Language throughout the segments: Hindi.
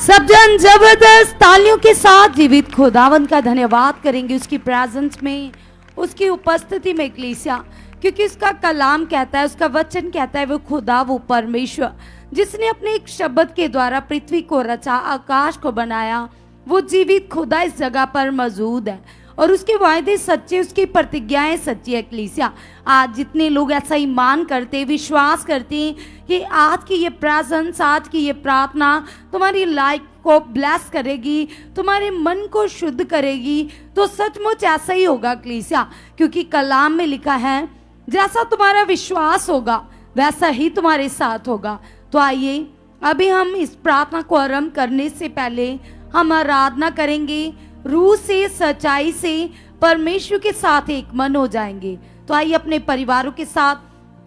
सब जन जबरदस्त तालियों के साथ जीवित खुदावन का धन्यवाद करेंगे उसकी प्रेजेंस में, उसकी उपस्थिति में इक्लेसिया, क्योंकि उसका कलाम कहता है, उसका वचन कहता है वो खुदा, वो परमेश्वर जिसने अपने एक शब्द के द्वारा पृथ्वी को रचा, आकाश को बनाया, वो जीवित खुदा इस जगह पर मौजूद है और उसके वायदे सच्चे, उसकी प्रतिज्ञाएं सच्ची है। इक्लेसिया, आज जितने लोग ऐसा ईमान करते, विश्वास करते हैं कि आज की ये प्रेजेंस, आज की ये प्रार्थना तुम्हारी लाइफ को ब्लेस करेगी, तुम्हारे मन को शुद्ध करेगी, तो सचमुच ऐसा ही होगा इक्लेसिया, क्योंकि कलाम में लिखा है जैसा तुम्हारा विश्वास होगा वैसा ही तुम्हारे साथ होगा। तो आइए अभी हम इस प्रार्थना को आरंभ करने से पहले हम आराधना करेंगे, रूह से, सच्चाई से परमेश्वर के साथ एक मन हो जाएंगे। तो आइए अपने परिवारों के साथ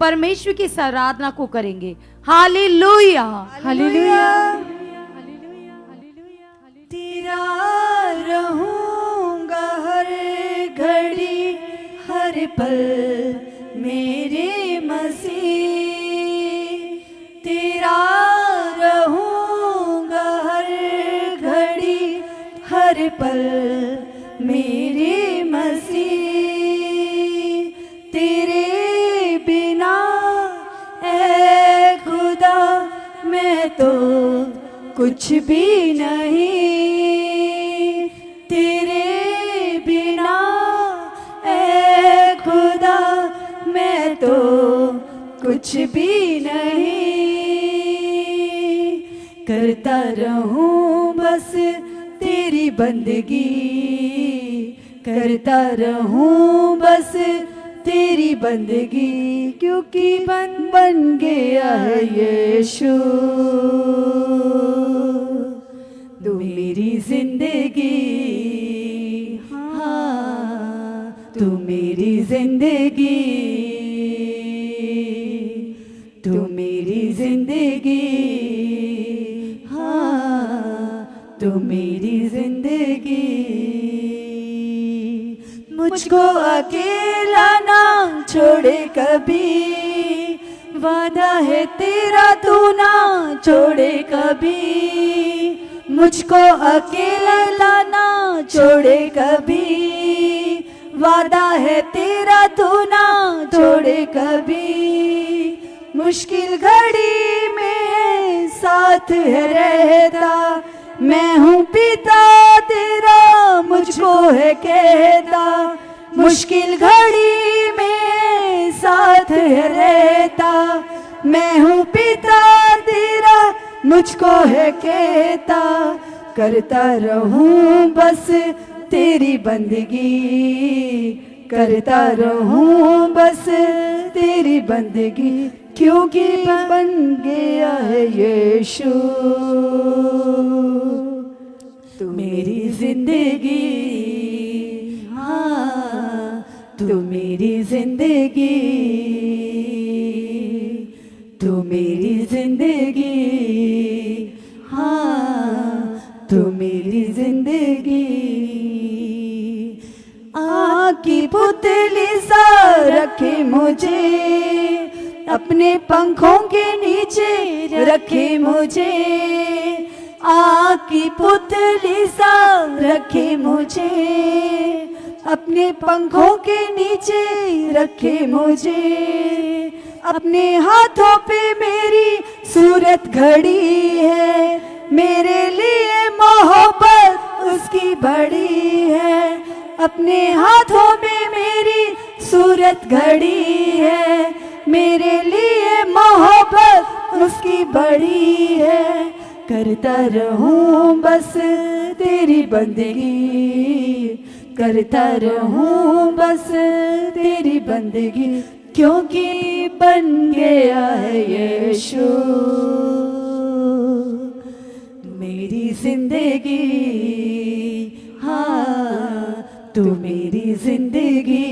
परमेश्वर की इस आराधना को करेंगे। हालेलुया, हालेलुया, तेरा रहूंगा हर घड़ी हर पल मेरे मसीह, तेरा रहूंगा हर घड़ी हर पल मेरे मसीह, तेरे बिना ऐ खुदा मैं तो कुछ भी नहीं, तेरे बिना ऐ खुदा मैं तो कुछ भी नहीं, करता रहूं बस तेरी बंदगी, करता रहूं बस तेरी बंदगी, क्योंकि बन गया है यीशु तू मेरी जिंदगी, हाँ तू मेरी जिंदगी, तू मेरी जिंदगी, हाँ तू मेरी जिंदगी, मुझको अकेला ना छोड़े कभी, वादा है तेरा तू ना छोड़े कभी, मुझको अकेला ना छोड़े कभी, वादा है तेरा तू ना छोड़े कभी, मुश्किल घड़ी में साथ है रहता, मैं हूँ पिता तेरा मुझको है कहता, मुश्किल घड़ी में साथ है रहता, मैं हूँ पिता तेरा मुझको है कहता, करता रहूं बस तेरी बंदगी, करता रहूं बस तेरी बंदगी, क्योंकि बन गया है यीशु तू मेरी जिंदगी, हाँ तू मेरी जिंदगी, तू मेरी जिंदगी, हाँ तू मेरी जिंदगी, आँख की पुतली सा रखे मुझे, अपने पंखों के नीचे रखे मुझे, आँख की पुतली सा रखे मुझे, अपने पंखों के नीचे रखे मुझे, अपने हाथों पे मेरी सूरत घड़ी है, मेरे लिए मोहब्बत उसकी बड़ी है, अपने हाथों में मेरी सूरत घड़ी है, मेरे लिए मोहब्बत उसकी बड़ी है, करता रहूं बस तेरी बंदगी, करता रहूं बस तेरी बंदगी, क्योंकि बन गया है यीशु मेरी जिंदगी, हाँ तू मेरी जिंदगी,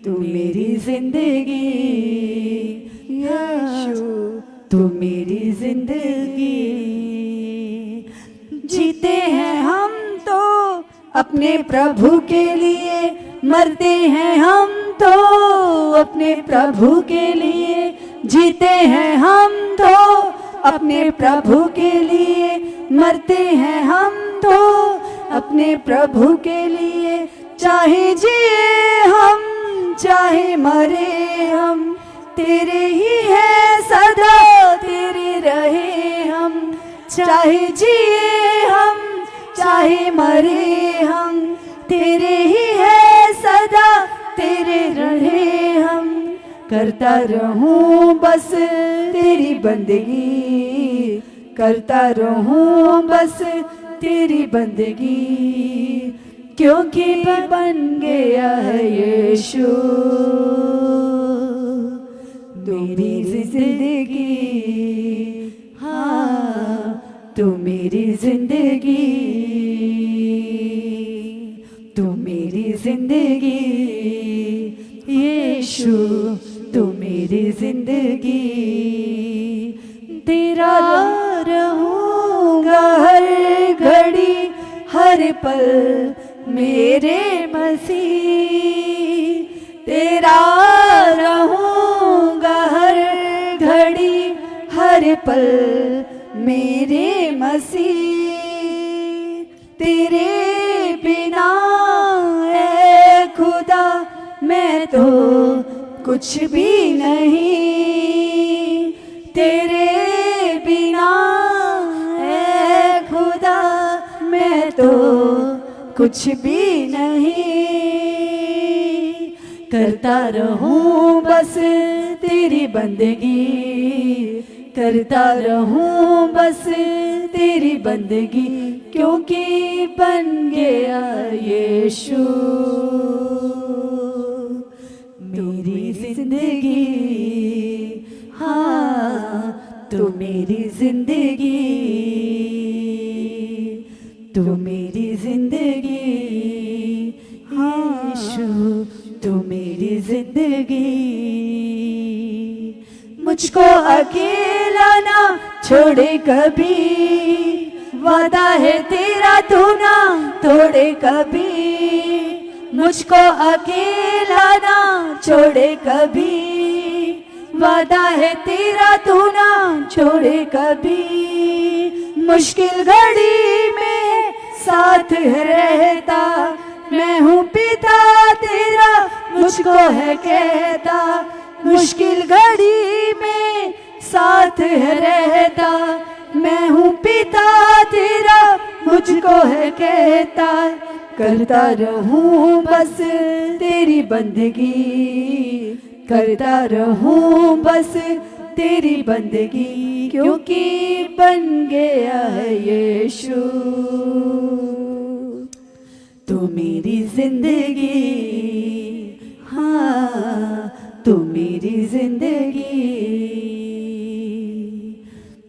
तू मेरी जिंदगी, यीशु तू मेरी जिंदगी, जीते हैं हम तो अपने प्रभु के लिए, मरते हैं हम तो अपने प्रभु के लिए, जीते हैं हम तो अपने प्रभु के लिए मरते हैं हम तो अपने प्रभु के लिए, चाहे जिए हम चाहे मरे हम, तेरे ही है सदा तेरे रहे हम, चाहे जिए हम चाहे मरे हम, तेरे ही है सदा तेरे रहे हम। करता रहूं बस तेरी बंदगी, करता रहूं बस तेरी बंदगी, क्योंकि बन गया है यीशु मेरी जिंदगी। हाँ तू मेरी जिंदगी, तू मेरी जिंदगी, यीशु तू मेरी जिंदगी। तेरा रहूंगा हर घड़ी हर पल मेरे मसीह, तेरा रहूंगा हर घड़ी हर पल मेरे मसीह। तेरे बिना ऐ खुदा मैं तो कुछ भी नहीं, तेरे बिना ऐ खुदा मैं तो कुछ भी नहीं। करता रहूं बस तेरी बंदगी, करता रहूं बस तेरी बंदगी, क्योंकि बन गया यीशु मेरी जिंदगी। हाँ तू मेरी जिंदगी, तू मेरी जिंदगी, यीशु तू मेरी जिंदगी। मुझको अकेला ना छोड़े कभी, वादा है तेरा तू ना तोड़े कभी। मुझको अकेला ना छोड़े कभी, वादा है तेरा तू ना छोड़े कभी। मुश्किल घड़ी में साथ है रहता, मैं हूँ पिता तेरा मुझको है कहता। मुश्किल घड़ी में साथ है रहता, मैं हूँ पिता तेरा मुझको है कहता। करता रहूं बस तेरी बंदगी, करता रहूं बस तेरी बंदगी, क्योंकि बन गया है यीशु तू मेरी जिंदगी। हाँ तू मेरी जिंदगी,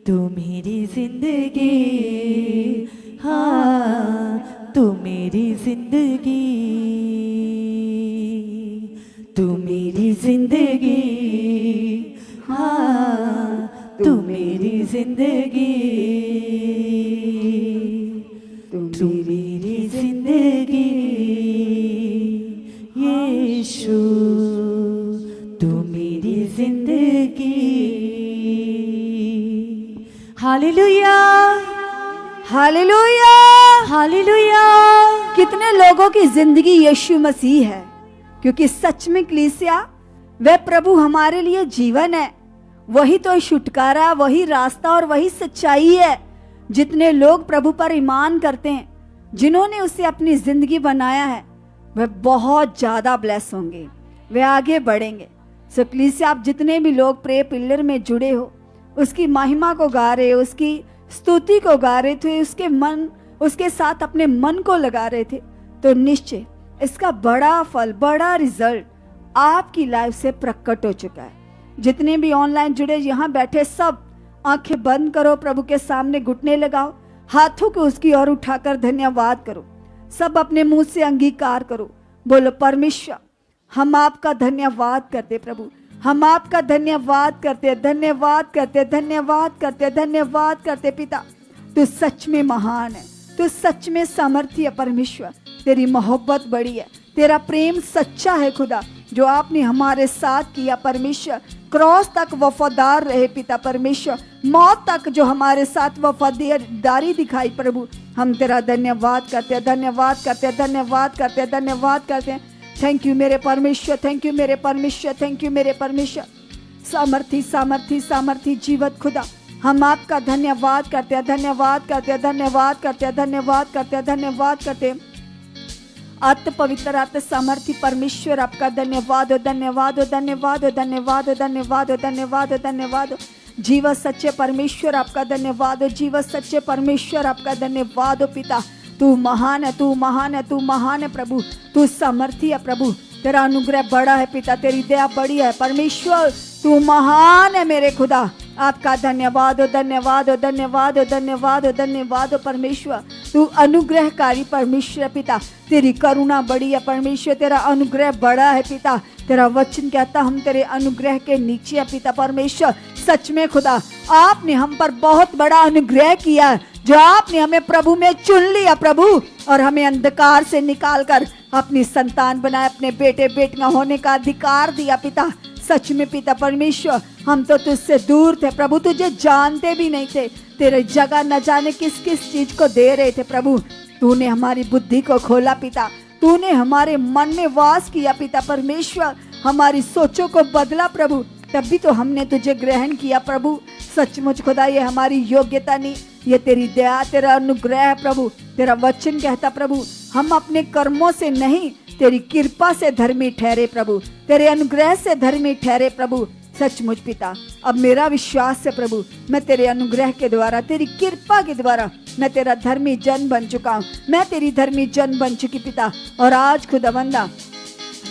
तू मेरी जिंदगी। हाँ तू मेरी जिंदगी, तू मेरी जिंदगी। हाँ तू मेरी जिंदगी, तू मेरी जिंदगी। यीशु तू मेरी जिंदगी। Hallelujah, hallelujah, hallelujah. कितने लोगों की जिंदगी यीशु मसीह है, क्योंकि सच में कलीसिया वह प्रभु हमारे लिए जीवन है, वही तो छुटकारा, वही रास्ता और वही सच्चाई है। जितने लोग प्रभु पर ईमान करते हैं, जिन्होंने उसे अपनी जिंदगी बनाया है, वह बहुत ज्यादा ब्लेस होंगे, वे आगे बढ़ेंगे। सो कलीसिया आप जितने भी लोग प्रे पिलर में जुड़े हो, उसकी महिमा को गा रहे हो, उसकी स्तुति को गा रहे थे, उसके साथ अपने मन को लगा रहे थे, तो निश्चय इसका बड़ा फल, बड़ा रिजल्ट आपकी लाइफ से प्रकट हो चुका है। जितने भी ऑनलाइन जुड़े, यहाँ बैठे सब आंखें बंद करो, प्रभु के सामने घुटने लगाओ, हाथों को उसकी ओर उठाकर धन्यवाद करो। सब अपने मुंह से अंगीकार करो, बोलो परमेश्वर हम आपका धन्यवाद करते, प्रभु हम आपका धन्यवाद करते, धन्यवाद करते, धन्यवाद करते, धन्यवाद करते। पिता तू सच में महान है, तू सच में सामर्थ्य है परमेश्वर, तेरी मोहब्बत बड़ी है, तेरा प्रेम सच्चा है खुदा, जो आपने हमारे साथ किया परमेश्वर। क्रॉस तक वफादार रहे पिता परमेश्वर, मौत तक जो हमारे साथ वफादारी दिखाई प्रभु, हम तेरा धन्यवाद करते हैं, धन्यवाद करते हैं, धन्यवाद करते हैं, धन्यवाद करते हैं। थैंक यू मेरे परमेश्वर, थैंक यू मेरे परमेश्वर, थैंक यू मेरे परमेश्वर। सामर्थी सामर्थी सामर्थी जीवत खुदा, हम आपका धन्यवाद करते हैं, धन्यवाद करते हैं, धन्यवाद करते हैं, धन्यवाद करते हैं, धन्यवाद करते हैं। अत पवित्र अत सामर्थी परमेश्वर आपका धन्यवाद हो, धन्यवाद हो, धन्यवाद हो, धन्यवाद हो, धन्यवाद हो, धन्यवाद हो, धन्यवाद हो। जीव सच्चे परमेश्वर आपका धन्यवाद हो, जीव सच्चे परमेश्वर आपका धन्यवाद हो पिता। तू महान है, तू महान है, तू महान है प्रभु, तू सामर्थी है प्रभु, तेरा अनुग्रह बड़ा है पिता, तेरी दया बड़ी है परमेश्वर, तू महान है मेरे खुदा। आपका धन्यवाद हो, धन्यवाद हो, धन्यवाद हो, धन्यवाद हो, धन्यवाद हो परमेश्वर। तू अनुग्रहकारी परमेश्वर पिता, तेरी करुणा बड़ी है परमेश्वर, तेरा अनुग्रह बड़ा है पिता। तेरा वचन कहता हम तेरे अनुग्रह के नीचे है पिता परमेश्वर। सच में खुदा, आपने हम पर बहुत बड़ा अनुग्रह किया है, जो आपने हमें प्रभु में चुन लिया प्रभु, और हमें अंधकार से निकाल कर अपनी संतान बनाए, अपने बेटे बेटियां होने का अधिकार दिया पिता। सच में पिता परमेश्वर, हम तो तुझसे दूर थे प्रभु, तुझे जानते भी नहीं थे, तेरे जगह न जाने किस किस चीज को दे रहे थे प्रभु। तूने हमारी बुद्धि को खोला पिता, तूने हमारे मन में वास किया पिता परमेश्वर, हमारी सोचों को बदला प्रभु, तभी तो हमने तुझे ग्रहण किया प्रभु। सचमुच खुदा, ये हमारी योग्यता नहीं, ये तेरी दया, तेरा अनुग्रह है प्रभु। तेरा वचन कहता प्रभु, हम अपने कर्मों से नहीं, तेरी कृपा से धर्मी ठहरे प्रभु, तेरे अनुग्रह से धर्मी ठहरे प्रभु। सचमुच पिता, अब मेरा विश्वास है प्रभु, मैं तेरे अनुग्रह के द्वारा, तेरी कृपा के द्वारा मैं तेरा धर्मी जन बन चुका हूँ, मैं तेरी धर्मी जन बन चुकी पिता। और आज खुदावंदा,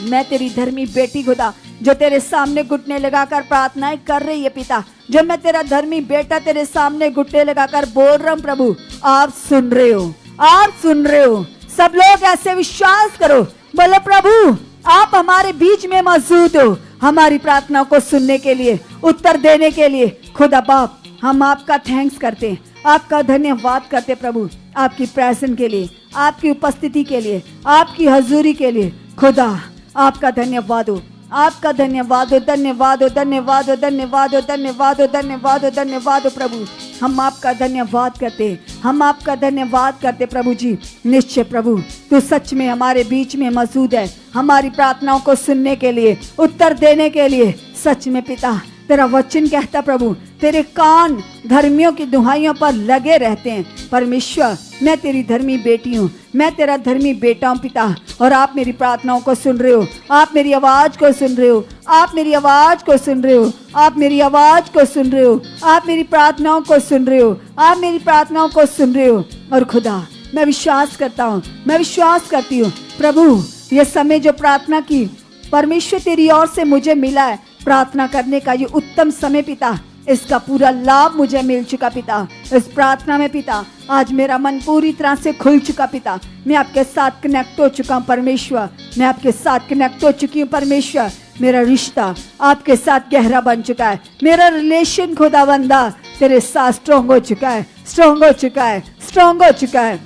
मैं तेरी धर्मी बेटी खुदा, जो तेरे सामने घुटने लगाकर प्रार्थनाएं कर रही है पिता, जो मैं तेरा धर्मी बेटा तेरे सामने घुटने लगाकर बोल रहा हूँ प्रभु, आप सुन रहे हो, आप सुन रहे हो। सब लोग ऐसे विश्वास करो, बोले प्रभु आप हमारे बीच में मौजूद हो, हमारी प्रार्थनाओं को सुनने के लिए, उत्तर देने के लिए। खुदा बाप, हम आपका थैंक्स करते हैं, आपका धन्यवाद करते प्रभु, आपकी प्रेजेंस के लिए, आपकी उपस्थिति के लिए, आपकी हजूरी के लिए। खुदा आपका धन्यवाद हो, आपका धन्यवाद हो, धन्यवाद हो, धन्यवाद हो, धन्यवाद हो, धन्यवाद हो, धन्यवाद हो, धन्यवाद हो प्रभु। हम आपका धन्यवाद करते, हम आपका धन्यवाद करते प्रभु जी। निश्चय प्रभु, तू सच में हमारे बीच में मौजूद है, हमारी प्रार्थनाओं को सुनने के लिए, उत्तर देने के लिए। सच में पिता, तेरा वचन कहता प्रभु, तेरे कान धर्मियों की दुहाइयों पर लगे रहते हैं परमेश्वर। मैं तेरी धर्मी बेटी हूँ, मैं तेरा धर्मी बेटा हूँ पिता, और आप मेरी प्रार्थनाओं को सुन रहे हो, आप मेरी आवाज को सुन रहे हो, आप मेरी आवाज को सुन रहे हो, आप मेरी आवाज को सुन रहे हो, आप मेरी प्रार्थनाओं को सुन रहे हो, आप मेरी प्रार्थनाओं को सुन रहे हो। और खुदा, मैं विश्वास करता हूँ, मैं विश्वास करती हूँ प्रभु, ये समय जो प्रार्थना की परमेश्वर तेरी ओर से मुझे मिला है, प्रार्थना करने का ये उत्तम समय पिता, इसका पूरा लाभ मुझे मिल चुका पिता। इस प्रार्थना में पिता, आज मेरा मन पूरी तरह से खुल चुका पिता, मैं आपके साथ कनेक्ट हो चुका हूँ परमेश्वर, मैं आपके साथ कनेक्ट हो चुकी हूँ परमेश्वर। मेरा रिश्ता आपके साथ गहरा बन चुका है, मेरा रिलेशन खुदावंदा तेरे साथ स्ट्रॉन्ग हो चुका है, स्ट्रॉन्ग हो चुका है, स्ट्रॉन्ग हो चुका है।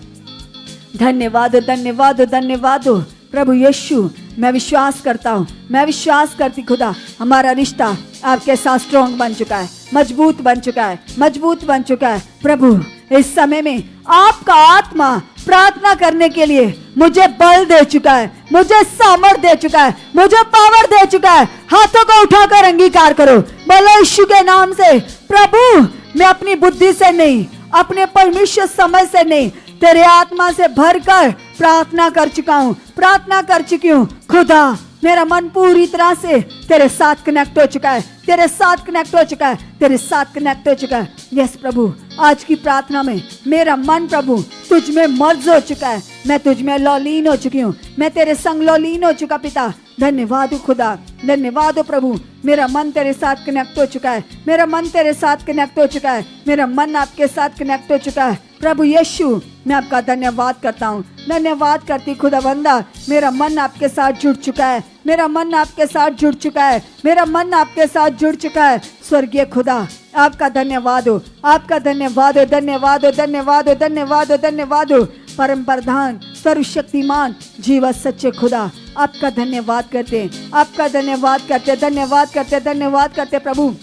धन्यवाद हो, धन्यवाद हो, धन्यवाद हो प्रभु यीशु। मैं विश्वास करता हूँ, मैं विश्वास करती खुदा, हमारा रिश्ता आपके साथ स्ट्रॉन्ग बन चुका है, मजबूत बन चुका है, मजबूत बन चुका है प्रभु। इस समय में आपका आत्मा प्रार्थना करने के लिए मुझे बल दे चुका है, मुझे सामर्थ दे चुका है, मुझे पावर दे चुका है। हाथों को उठाकर अंगीकार करो, बोलो यीशु के नाम से, प्रभु मैं अपनी बुद्धि से नहीं, अपने परमेश्वर समझ से नहीं, तेरे आत्मा से भरकर प्रार्थना कर चुका हूँ, प्रार्थना कर चुकी हूँ। खुदा, मेरा मन पूरी तरह से तेरे साथ कनेक्ट हो चुका है, तेरे साथ कनेक्ट हो चुका है, तेरे साथ कनेक्ट हो चुका है। यस प्रभु, आज की प्रार्थना में मेरा मन प्रभु तुझ में मर्ज हो चुका है, मैं तुझ में लौलीन हो चुकी हूँ, मैं तेरे संग लौलीन हो चुका पिता। धन्यवाद हो खुदा, धन्यवाद हो प्रभु, मेरा मन तेरे साथ कनेक्ट हो चुका है, मेरा मन तेरे साथ कनेक्ट हो चुका है, मेरा मन आपके साथ कनेक्ट हो चुका है प्रभु यीशु। मैं आपका धन्यवाद करता हूँ, धन्यवाद करती खुदावंदा, मेरा मन आपके साथ जुड़ चुका है, मेरा मन आपके साथ जुड़ चुका है, मेरा मन आपके साथ जुड़ चुका है। स्वर्गीय खुदा, आपका धन्यवाद हो, आपका धन्यवाद हो, धन्यवाद हो, धन्यवाद हो, धन्यवाद हो, धन्यवाद हो। परम प्रधान, सर्वशक्तिमान, जीवत सच्चे खुदा, आपका धन्यवाद करते हैं, आपका धन्यवाद करते, धन्यवाद करते, धन्यवाद करते प्रभु।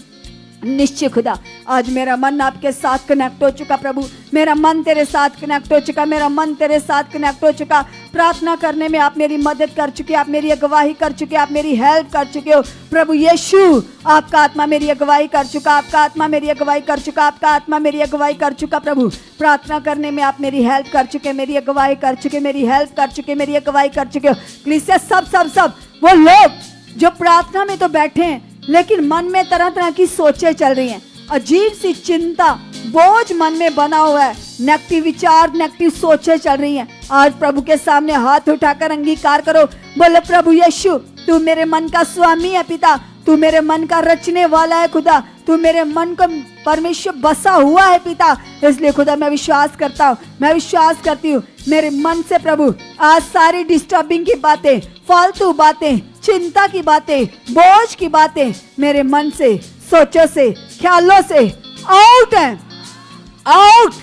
निश्चय खुदा आज मेरा मन आपके साथ कनेक्ट हो चुका प्रभु, मेरा मन तेरे साथ कनेक्ट हो चुका, मेरा मन तेरे साथ कनेक्ट हो चुका। प्रार्थना करने में आप मेरी मदद कर चुके, आप मेरी अगुवाई कर चुके, आप मेरी हेल्प कर चुके हो प्रभु यीशु। आपका आत्मा मेरी अगुवाई कर चुका, आपका आत्मा मेरी अगुवाई कर चुका, आपका आत्मा मेरी अगुवाई कर चुका प्रभु। प्रार्थना करने में आप मेरी हेल्प कर चुके, मेरी अगुवाई कर चुके, मेरी हेल्प कर चुके, मेरी अगुवाई कर चुके हो। कलीसिया सब वो लोग जो प्रार्थना में तो बैठे हैं लेकिन मन में तरह तरह की सोचें चल रही हैं, अजीब सी चिंता बोझ मन में बना हुआ है, नेगेटिव विचार नेगेटिव सोचें चल रही हैं। आज प्रभु के सामने हाथ उठाकर अंगीकार करो, बोले प्रभु यीशु तू मेरे मन का स्वामी है पिता, तू मेरे मन का रचने वाला है खुदा, तू मेरे मन को परमेश्वर बसा हुआ है पिता। इसलिए खुदा मैं विश्वास करता हूँ, मैं विश्वास करती हूँ मेरे मन से प्रभु आज सारी डिस्टर्बिंग की बातें, फालतू बातें, चिंता की बातें, बोझ की बातें मेरे मन से, सोचों से, ख्यालों से आउट है, आउट।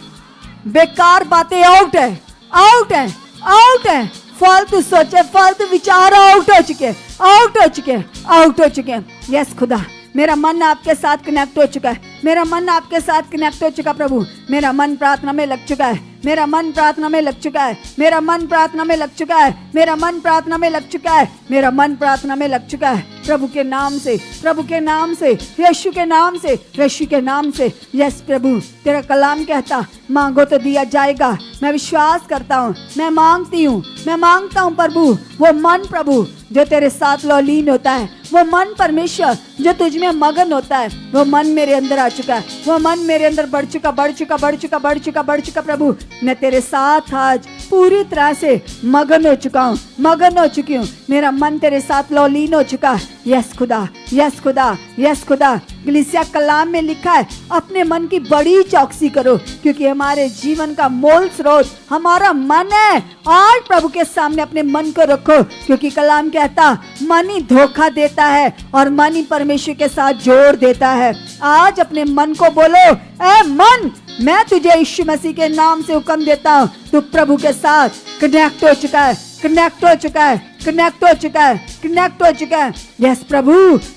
बेकार बातें आउट है, आउट है, आउट है। फालतू सोचे, फालतू विचार आउट हो चुके, आउट हो चुके, आउट हो चुके। यस खुदा मेरा मन आपके साथ कनेक्ट हो चुका है, मेरा मन आपके साथ कनेक्ट हो चुका प्रभु। मेरा मन प्रार्थना में लग चुका है, मेरा मन प्रार्थना में लग चुका है, मेरा मन प्रार्थना में लग चुका है, मेरा मन प्रार्थना में लग चुका है, मेरा मन प्रार्थना में लग चुका है। प्रभु के नाम से, प्रभु के नाम से, यीशु के नाम से, यीशु के नाम से। यस प्रभु तेरा कलाम कहता मांगो तो दिया जाएगा। मैं विश्वास करता हूँ, मैं मांगती हूँ, मैं मांगता हूँ प्रभु। वो मन प्रभु जो तेरे साथ लौलीन होता है, वो मन परमेश्वर जो तुझ में मगन होता है, वो मन मेरे अंदर आ चुका है, वो मन मेरे अंदर बढ़ चुका, बढ़ चुका, बढ़ चुका, बढ़ चुका, बढ़ चुका प्रभु। मैं तेरे साथ आज पूरी तरह से मगन हो चुका हूँ, मगन हो चुकी हूँ। मेरा मन तेरे साथ लौलीन हो चुका है। यस खुदा, यस खुदा, यस खुदा। कलीसिया कलाम में लिखा है अपने मन की बड़ी चौकसी करो, क्योंकि हमारे जीवन का मूल स्रोत हमारा मन है। आज प्रभु के सामने अपने मन को रखो, क्योंकि कलाम कहता मन ही धोखा देता है और मन ही परमेश्वर के साथ जोड़ देता है। आज अपने मन को बोलो, ए मन मैं तुझे यीशु मसीह के नाम से हुक्म देता हूँ, तू प्रभु के साथ कनेक्ट हो चुका है, कनेक्ट हो चुका है, कनेक्ट हो चुका है, कनेक्ट हो चुका है। यस प्रभु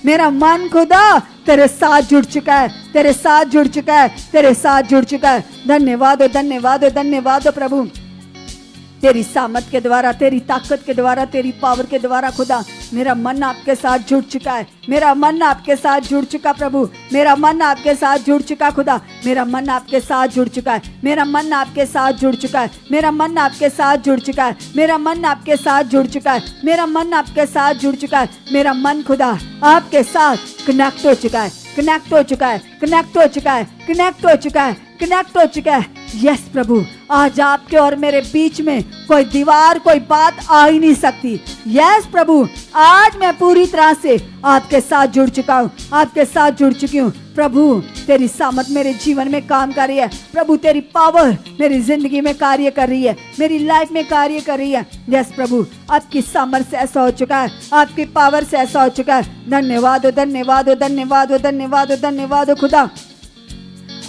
मेरा मन खुदा तेरे साथ जुड़ चुका है, तेरे साथ जुड़ चुका है, तेरे साथ जुड़ चुका है। धन्यवाद हो, धन्यवाद हो, धन्यवाद हो प्रभु। तेरी सामर्थ के द्वारा, तेरी ताकत के द्वारा, तेरी पावर के द्वारा खुदा मेरा मन आपके साथ जुड़ चुका है, मेरा मन आपके साथ जुड़ चुका प्रभु, मेरा मन आपके साथ जुड़ चुका खुदा, मेरा मन आपके साथ जुड़ चुका है, मेरा मन आपके साथ जुड़ चुका है, मेरा मन आपके साथ जुड़ चुका है, मेरा मन आपके साथ जुड़ चुका है, मेरा मन आपके साथ जुड़ चुका है। मेरा मन खुदा आपके साथ कनेक्ट हो चुका है, कनेक्ट हो चुका है, कनेक्ट हो चुका है, कनेक्ट हो चुका है, कनेक्ट हो चुका है। यस प्रभु आज आपके और मेरे बीच में कोई दीवार, कोई बात आ ही नहीं सकती। यस प्रभु आज मैं पूरी तरह से आपके साथ जुड़ चुका हूँ, आपके साथ जुड़ चुकी हूँ। प्रभु तेरी सामर्थ मेरे जीवन में काम कर रही है, प्रभु तेरी पावर मेरी जिंदगी में कार्य कर रही है, मेरी लाइफ में कार्य कर रही है। यस प्रभु आपकी सामर्थ से ऐसा हो चुका है, आपकी पावर से ऐसा हो चुका है। धन्यवाद हो, धन्यवाद हो, धन्यवाद हो, धन्यवाद हो, धन्यवाद हो खुदा।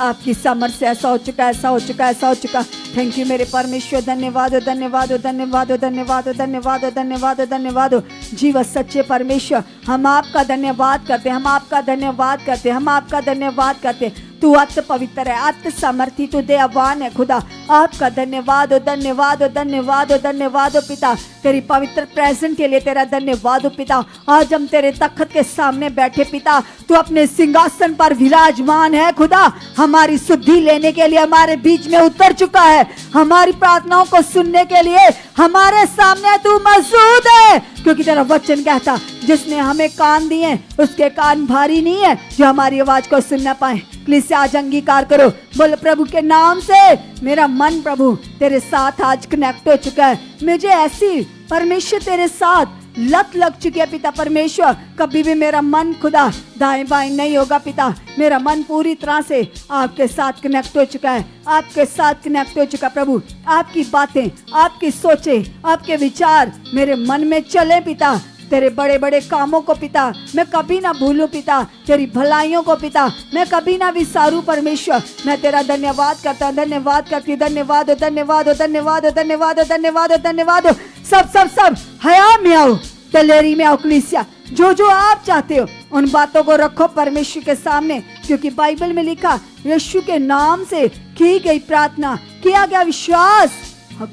आपकी समर्थ से ऐसा हो चुका, ऐसा हो चुका, ऐसा हो चुका। थैंक यू मेरे परमेश्वर। धन्यवाद हो, धन्यवाद हो, धन्यवाद हो, धन्यवाद हो, धन्यवाद हो, धन्यवाद हो, धन्यवाद हो। जीव सच्चे परमेश्वर हम आपका धन्यवाद करते, हम आपका धन्यवाद करते, हम आपका धन्यवाद करते। तू अति पवित्र है, अति समर्थी, तू दयावान है खुदा। आपका धन्यवाद हो, धन्यवाद हो, धन्यवाद हो, धन्यवाद हो पिता। तेरी पवित्र प्रेजेंट के लिए तेरा धन्यवाद हो पिता। आज हम तेरे तख्त के सामने बैठे पिता, तू अपने सिंहासन पर विराजमान है खुदा। हमारी शुद्धि लेने के लिए हमारे बीच में उतर चुका है, हमारी प्रार्थनाओं को सुनने के लिए हमारे सामने तू मौजूद है। क्योंकि तेरा वचन कहता जिसने हमें कान दिए उसके कान भारी नहीं है जो हमारी आवाज को सुन ना पाए। प्लीज आज अंगीकार करो, बोल प्रभु के नाम से मेरा मन प्रभु तेरे साथ आज कनेक्ट हो चुका है। मुझे ऐसी परमेश्वर तेरे साथ लत लग चुकी है पिता परमेश्वर। कभी भी मेरा मन खुदा दाएं बाएं नहीं होगा पिता। मेरा मन पूरी तरह से आपके साथ कनेक्ट हो चुका है, आपके साथ कनेक्ट हो चुका प्रभु। आपकी बातें, आपकी सोचें, आपके विचार मेरे मन में चले पिता। तेरे बड़े बड़े कामों को पिता मैं कभी ना भूलूं पिता, तेरी भलाइयों को पिता मैं कभी ना विसारूं परमेश्वर। मैं तेरा धन्यवाद करता हूं, धन्यवाद करती हूं, धन्यवाद हो, धन्यवाद हो, धन्यवाद हो, धन्यवाद हो, धन्यवाद हो, धन्यवाद हो। सब हया में आओ, दलेरी में आओ कलीसिया। जो आप चाहते हो उन बातों को रखो परमेश्वर के सामने, क्योंकि बाइबल में लिखा यीशु के नाम से की गई प्रार्थना, किया गया विश्वास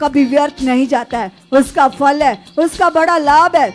कभी व्यर्थ नहीं जाता है, उसका फल है, उसका बड़ा लाभ है।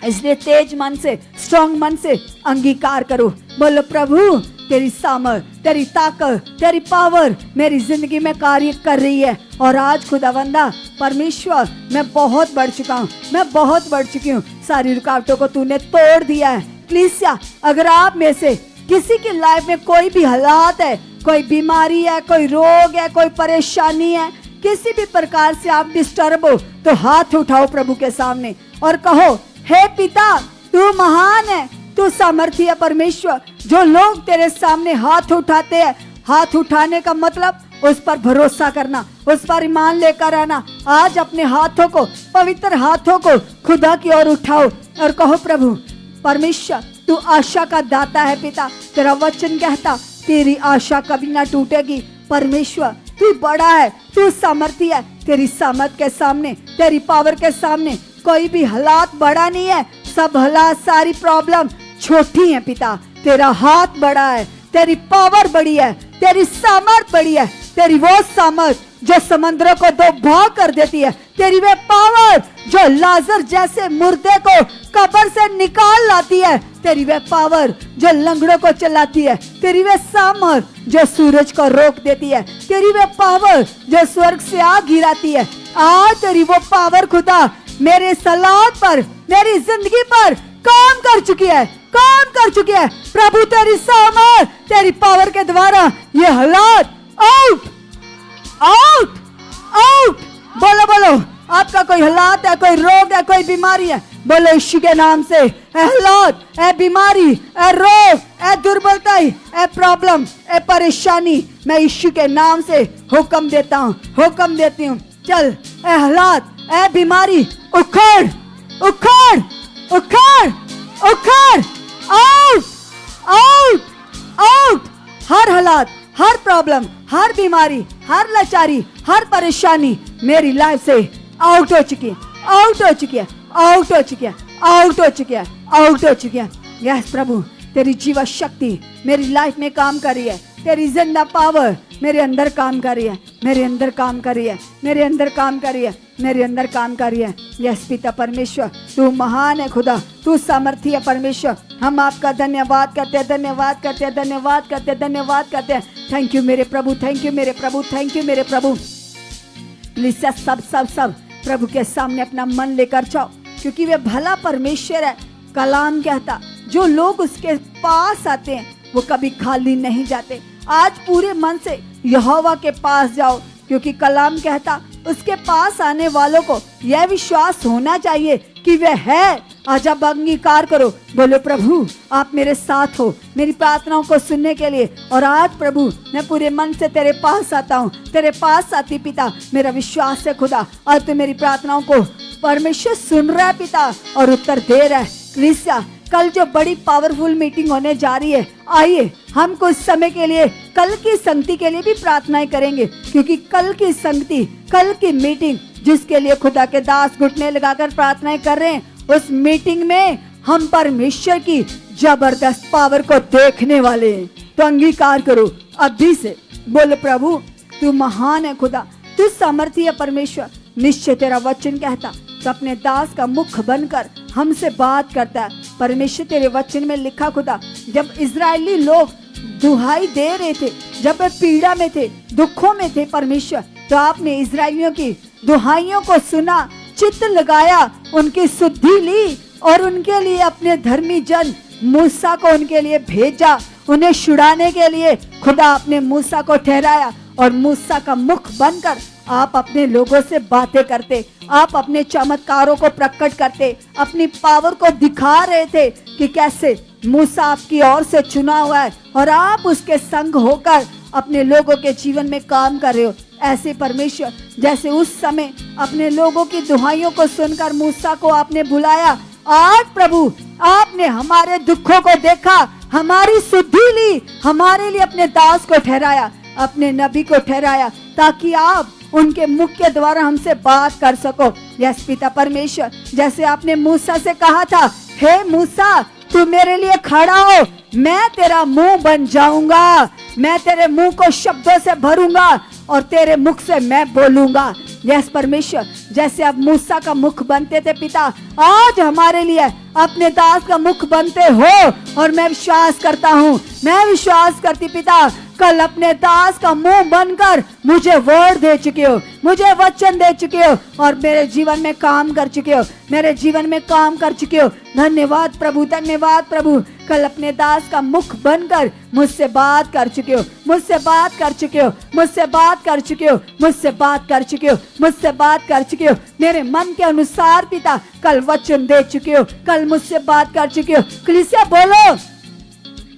इसलिए तेज मन से, स्ट्रॉन्ग मन से अंगीकार करो। बोलो प्रभु तेरी सामर्थ, तेरी ताकत, तेरी पावर मेरी जिंदगी में कार्य कर रही है। और आज खुदावंदा परमेश्वर मैं बहुत बढ़ चुका हूँ, मैं बहुत बढ़ चुकी हूँ, सारी रुकावटों को तूने तोड़ दिया है। कलीसिया अगर आप में से किसी की लाइफ में कोई भी हालात है, कोई बीमारी है, कोई रोग है, कोई परेशानी है, किसी भी प्रकार से आप डिस्टर्ब हो, तो हाथ उठाओ प्रभु के सामने और कहो हे पिता तू महान है, तू सामर्थी है परमेश्वर। जो लोग तेरे सामने हाथ उठाते हैं, हाथ उठाने का मतलब उस पर भरोसा करना, उस पर ईमान लेकर आना। आज अपने हाथों को, पवित्र हाथों को खुदा की ओर उठाओ और कहो प्रभु परमेश्वर तू आशा का दाता है पिता, तेरा वचन कहता तेरी आशा कभी ना टूटेगी। परमेश्वर तू बड़ा है, तू सामर्थी है, तेरी सामर्थ के सामने, तेरी पावर के सामने कोई भी हालात बड़ा नहीं है। सब हालात, सारी प्रॉब्लम छोटी है पिता, तेरा हाथ बड़ा है, तेरी पावर बड़ी है, तेरी सामर्थ बड़ी है, तेरी वो सामर्थ जो समंदरों को दो भाग कर देती है, तेरी वे पावर जो लाजर जैसे मुर्दे को कब्र से निकाल लाती है, तेरी वे पावर जो लंगड़ों को चलाती है, तेरी वे सामर्थ जो सूरज को रोक देती है, तेरी वे पावर जो स्वर्ग से आग गिराती है। आज तेरी वो पावर खुदा मेरे सलाद पर, मेरी जिंदगी पर काम कर चुकी है, काम कर चुकी है। प्रभु तेरी सामर्थ, तेरी पावर के द्वारा ये हालात आउट आउट आउट। बोलो बोलो आपका कोई हालात है, कोई रोग है, कोई बीमारी है, बोलो यीशु के नाम से ए हालात, ए बीमारी, ए रोग, ए दुर्बलता, ए प्रॉब्लम, ए परेशानी, मैं यीशु के नाम से हुक्म देता हूँ, हुक्म देती हूँ। चल ए हालात, ए बीमारी उखड़ उखड़ उखड़ उखड़, आउट आउट आउट। हर हालात, हर प्रॉब्लम, हर बीमारी, हर लाचारी, हर परेशानी मेरी लाइफ से आउट हो चुकी है, आउट हो चुकी है, आउट हो चुकी है, आउट हो चुकी है, आउट हो चुकी है। यस प्रभु तेरी जीवा शक्ति मेरी लाइफ में काम कर रही है, तेरी जिंदा पावर मेरे अंदर काम कर रही है, मेरे अंदर काम कर रही है, मेरे अंदर काम कर रही है, मेरे अंदर काम कर रही है। यस पिता परमेश्वर तू महान है खुदा, तू सामर्थी है परमेश्वर। हम आपका धन्यवाद करते हैं, धन्यवाद करते हैं, धन्यवाद करते हैं, धन्यवाद करते हैं। थैंक यू मेरे प्रभु, थैंक यू मेरे प्रभु, थैंक यू मेरे प्रभु। लिसा सब सब सब प्रभु के सामने अपना मन लेकर जाओ, क्योंकि वे भला परमेश्वर है। कलाम कहता जो लोग उसके पास आते हैं वो कभी खाली नहीं जाते। आज पूरे मन से यहोवा के पास जाओ, क्योंकि कलाम कहता उसके पास आने वालों को यह विश्वास होना चाहिए कि वह है। आज आप अंगीकार करो, बोलो प्रभु आप मेरे साथ हो मेरी प्रार्थनाओं को सुनने के लिए। और आज प्रभु मैं पूरे मन से तेरे पास आता हूँ, तेरे पास आती पिता। मेरा विश्वास है खुदा और तू मेरी प्रार्थनाओं को परमेश्वर सुन रहा है पिता और उत्तर दे रहा है। कलीसिया कल जो बड़ी पावरफुल मीटिंग होने जा रही है, आइए हम कुछ समय के लिए कल की संगति के लिए भी प्रार्थनाएं करेंगे, क्योंकि कल की संगति, कल की मीटिंग जिसके लिए खुदा के दास घुटने लगाकर प्रार्थनाएं कर रहे हैं, उस मीटिंग में हम परमेश्वर की जबरदस्त पावर को देखने वाले हैं। तो अंगीकार करो अभी से, बोलो प्रभु तू महान है खुदा, तू सामर्थी है परमेश्वर। निश्चय तेरा वचन कहता तो अपने दास का मुख बनकर हमसे बात करता है। परमेश्वर तेरे वचन में लिखा खुदा जब इजरायली लोग दुहाई दे रहे थे, जब वे पीड़ा में थे, दुखों में थे परमेश्वर, तो आपने इजरायलियों की दुहाइयों को सुना, चित्त लगाया, उनकी सुधि ली और उनके लिए अपने धर्मी जन मूसा को उनके लिए भेजा। उन्हें छुड़ाने के लिए खुदा अपने मूसा को ठहराया और मूसा का मुख बनकर आप अपने लोगों से बातें करते, आप अपने चमत्कारों को प्रकट करते, अपनी पावर को दिखा रहे थे कि कैसे मूसा आपकी ओर से चुना हुआ है और आप उसके संग होकर अपने लोगों के जीवन में काम कर रहे हो। ऐसे परमेश्वर जैसे उस समय अपने लोगों की दुहाइयों को सुनकर मूसा को आपने बुलाया, आज प्रभु आपने हमारे दुखों को देखा, हमारी सुधि ली, हमारे लिए अपने दास को ठहराया, अपने नबी को ठहराया, ताकि आप उनके मुख के द्वारा हमसे बात कर सको। यस पिता परमेश्वर, जैसे आपने मूसा से कहा था, हे मूसा तू मेरे लिए खड़ा हो, मैं तेरा मुंह बन जाऊंगा, मैं तेरे मुंह को शब्दों से भरूंगा और तेरे मुख से मैं बोलूंगा। यस परमेश्वर, जैसे आप मूसा का मुख बनते थे पिता, आज हमारे लिए अपने दास का मुख बनते हो। और मैं विश्वास करता हूँ, मैं विश्वास करती पिता, कल अपने दास का मुंह बनकर मुझे वर्ड दे चुके हो, मुझे वचन दे चुके हो और मेरे जीवन में काम कर चुके हो, मेरे जीवन में काम कर चुके हो। धन्यवाद प्रभु, धन्यवाद प्रभु। कल अपने दास का मुख बनकर मुझसे बात कर चुके हो, मुझसे बात कर चुके हो, मुझसे बात कर चुके हो, मुझसे बात कर चुके हो, मुझसे बात कर चुके हो। मेरे मन के अनुसार पिता कल वचन दे चुके हो, कल मुझसे बात कर चुके हो। कलीसिया बोलो,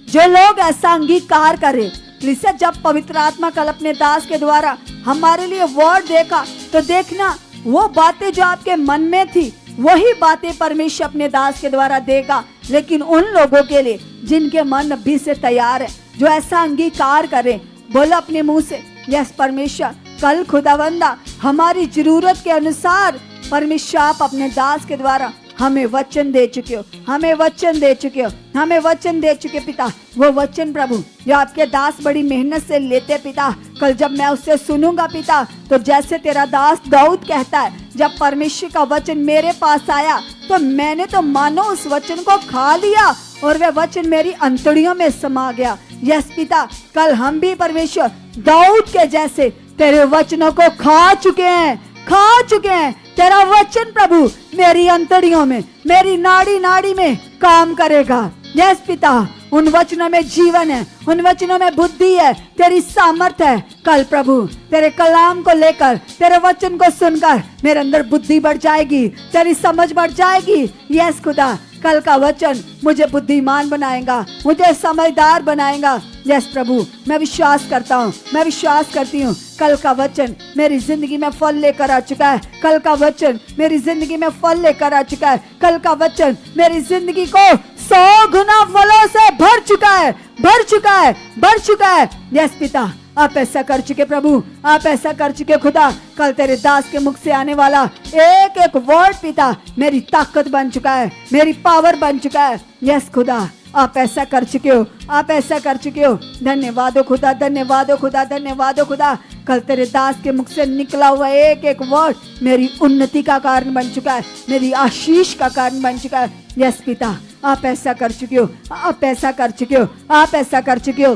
जो लोग ऐसा अंगीकार करे। कलीसिया, जब पवित्र आत्मा कल अपने दास के द्वारा हमारे लिए वर्ड देखा, तो देखना वो बातें जो आपके मन में थी वही बातें परमेश्वर अपने दास के द्वारा देगा। लेकिन उन लोगों के लिए जिनके मन अभी से तैयार है, जो ऐसा अंगीकार करें, बोलो अपने मुंह से, यस परमेश्वर, कल खुदावंदा हमारी जरूरत के अनुसार परमेश्वर आप अपने दास के द्वारा हमें वचन दे चुके हो, हमें वचन दे चुके हो, हमें वचन दे चुके पिता। वो वचन प्रभु जो आपके दास बड़ी मेहनत से लेते पिता, कल जब मैं उससे सुनूंगा पिता, तो जैसे तेरा दास दाऊद कहता है, जब परमेश्वर का वचन मेरे पास आया तो मैंने तो मानो उस वचन को खा लिया और वह वचन मेरी अंतड़ियों में समा गया। यस पिता, कल हम भी परमेश्वर दाऊद के जैसे तेरे वचनों को खा चुके हैं, खा चुके हैं। तेरा वचन प्रभु मेरी अंतड़ियों में, मेरी नाड़ी नाड़ी में काम करेगा। यस पिता, उन वचनों में जीवन है, उन वचनों में बुद्धि है, तेरी सामर्थ है। कल प्रभु तेरे कलाम को लेकर, तेरे वचन को सुनकर मेरे अंदर बुद्धि बढ़ जाएगी, तेरी समझ बढ़ जाएगी। यस खुदा, कल का वचन मुझे बुद्धिमान बनाएगा, मुझे समझदार बनाएगा। यस प्रभु, मैं विश्वास करता हूँ, मैं विश्वास करती हूँ, कल का वचन मेरी जिंदगी में फल लेकर आ चुका है। कल का वचन मेरी जिंदगी में फल लेकर आ चुका है। कल का वचन मेरी जिंदगी को 100 गुना फलों से भर चुका है, भर चुका है, भर चुका है। यस पिता, आप ऐसा कर चुके प्रभु, आप ऐसा कर चुके खुदा। कल तेरे दास के मुख से आने वाला एक एक वर्ड पिता मेरी ताकत बन चुका है, मेरी पावर बन चुका है। यस खुदा, आप ऐसा कर चुके हो, आप ऐसा कर चुके हो। धन्यवाद हो खुदा, धन्यवाद हो खुदा, धन्यवाद हो खुदा। कल तेरे दास के मुख से निकला हुआ एक एक वर्ड मेरी उन्नति का कारण बन चुका है, मेरी आशीष का कारण बन चुका है। यस पिता, आप ऐसा कर चुके हो, आप ऐसा कर चुके हो, आप ऐसा कर चुके हो।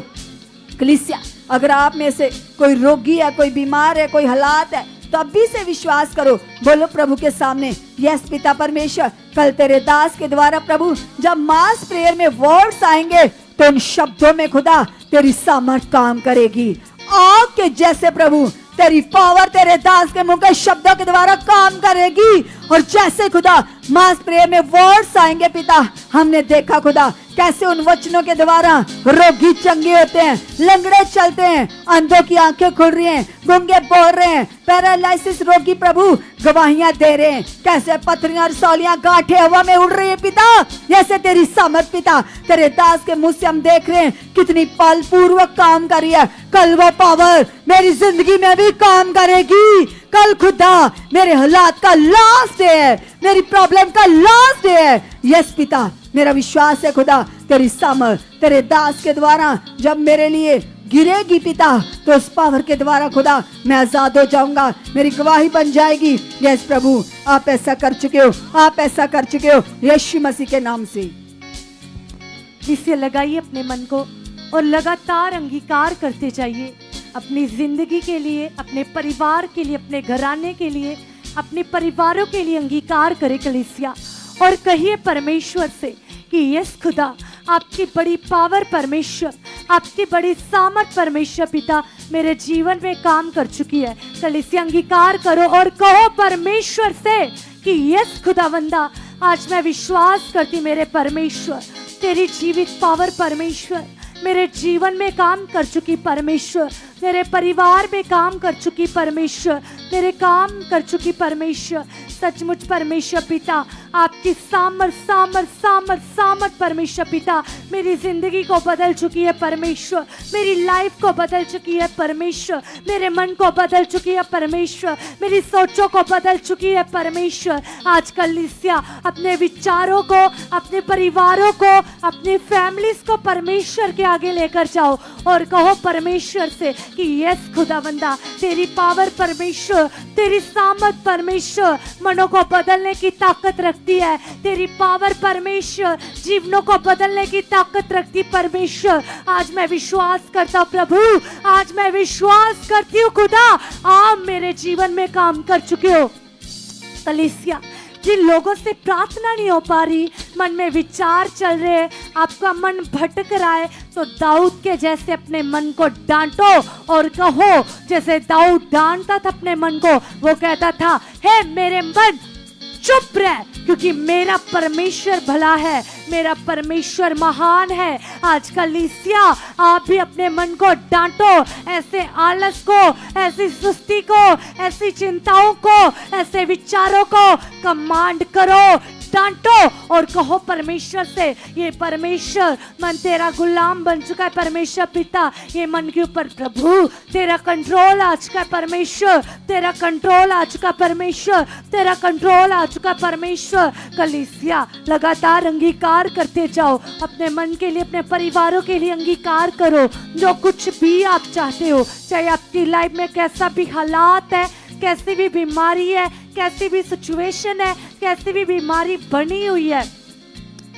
कलीसिया, अगर आप में से कोई रोगी है, कोई बीमार है, कोई हालात है, तो अभी से विश्वास करो, बोलो प्रभु के सामने, यस पिता परमेश्वर, कल तेरे दास के द्वारा प्रभु जब मास प्रेयर में वर्ड्स आएंगे तो उन शब्दों में खुदा तेरी सामर्थ काम करेगी। आग के जैसे प्रभु तेरी पावर तेरे दास के मुंह के शब्दों के द्वारा काम करेगी। और जैसे खुदा मास प्रेयर में वर्ड्स आएंगे पिता, हमने देखा खुदा कैसे उन वचनों के द्वारा रोगी चंगे होते हैं, लंगड़े चलते हैं, अंधों की आंखें खुल रही हैं, गूंगे बोल रहे हैं, पैरालिसिस रोगी प्रभु गवाहियां दे रहे हैं, कैसे पथरियां रसौलियां गांठें हवा में उड़ रही है पिता। जैसे तेरी सामर्थ पिता तेरे दास के मुंह से हम देख रहे हैं कितनी बल पूर्वक काम कर रही है। कल वो पावर मेरी जिंदगी में भी काम करेगी। कल खुदा मेरे हालात का लास्ट डे है, मेरी प्रॉब्लम का लास्ट डे है। यस पिता, मेरा विश्वास है खुदा तेरी सामर्थ तेरे दास के द्वारा जब मेरे लिए गिरेगी पिता, तो उस पावर के द्वारा खुदा मैं आजाद हो जाऊंगा, मेरी गवाही बन जाएगी। यस प्रभु, आप ऐसा कर चुके हो, आप ऐसा कर चुके हो, यीशु मसीह के नाम से। इसे लगाइए अपने मन को और लगातार अंगीकार करते जाइए अपनी जिंदगी के लिए, अपने परिवार के लिए, अपने घराने के लिए, अपने परिवारों के लिए अंगीकार करे कलीसिया। और कहिए परमेश्वर से कि यस खुदा, आपकी बड़ी पावर परमेश्वर, आपकी बड़ी सामर्थ परमेश्वर पिता मेरे जीवन में काम कर चुकी है। कलीसिया अंगीकार करो और कहो परमेश्वर से कि यस खुदावंदा, आज मैं विश्वास करती मेरे परमेश्वर, तेरी जीवित पावर परमेश्वर मेरे जीवन में काम कर चुकी परमेश्वर, मेरे परिवार में काम कर चुकी परमेश्वर, मेरे काम कर चुकी परमेश्वर। सचमुच परमेश्वर पिता, आपकी सामर्थ सामर्थ सामर्थ सामर्थ परमेश्वर पिता मेरी जिंदगी को बदल चुकी है परमेश्वर, मेरी लाइफ को बदल चुकी है परमेश्वर, मेरे मन को बदल चुकी है परमेश्वर, मेरी सोचों को बदल चुकी है परमेश्वर। आज कलीसिया अपने विचारों को, अपने परिवारों को, अपनी फैमिलीज को परमेश्वर के आगे लेकर जाओ और कहो परमेश्वर से कि यस खुदावंदा, तेरी पावर परमेश्वर, तेरी सामर्थ परमेश्वर मनों को बदलने की ताकत रखती है, तेरी पावर परमेश्वर जीवनों को बदलने की ताकत रखती परमेश्वर। आज मैं विश्वास करता हूँ प्रभु, आज मैं विश्वास करती हूँ खुदा, आप मेरे जीवन में काम कर चुके हो। कलीसिया जिन लोगों से प्रार्थना नहीं हो पा रही, मन में विचार चल रहे, आपका मन भटक रहा है, तो दाऊद के जैसे अपने मन को डांटो और कहो जैसे दाऊद डांटता था अपने मन को, वो कहता था हे मेरे मन चुप रह, क्योंकि मेरा परमेश्वर भला है, मेरा परमेश्वर महान है। आज कलीसिया आप भी अपने मन को डांटो, ऐसे आलस को, ऐसी सुस्ती को, ऐसी चिंताओं को, ऐसे विचारों को कमांड करो, डांटो और कहो परमेश्वर से, ये परमेश्वर मन तेरा गुलाम बन चुका है परमेश्वर पिता, ये मन के ऊपर प्रभु तेरा कंट्रोल आ चुका है परमेश्वर, तेरा कंट्रोल आ चुका परमेश्वर, तेरा कंट्रोल आ चुका परमेश्वर। कलीसिया लगातार अंगीकार करते जाओ, अपने मन के लिए, अपने परिवारों के लिए अंगीकार करो, जो कुछ भी आप चाहते हो, चाहे आपकी लाइफ में कैसा भी हालात है, कैसी भी बीमारी है, कैसी भी सिचुएशन है, कैसी भी बीमारी बनी हुई है,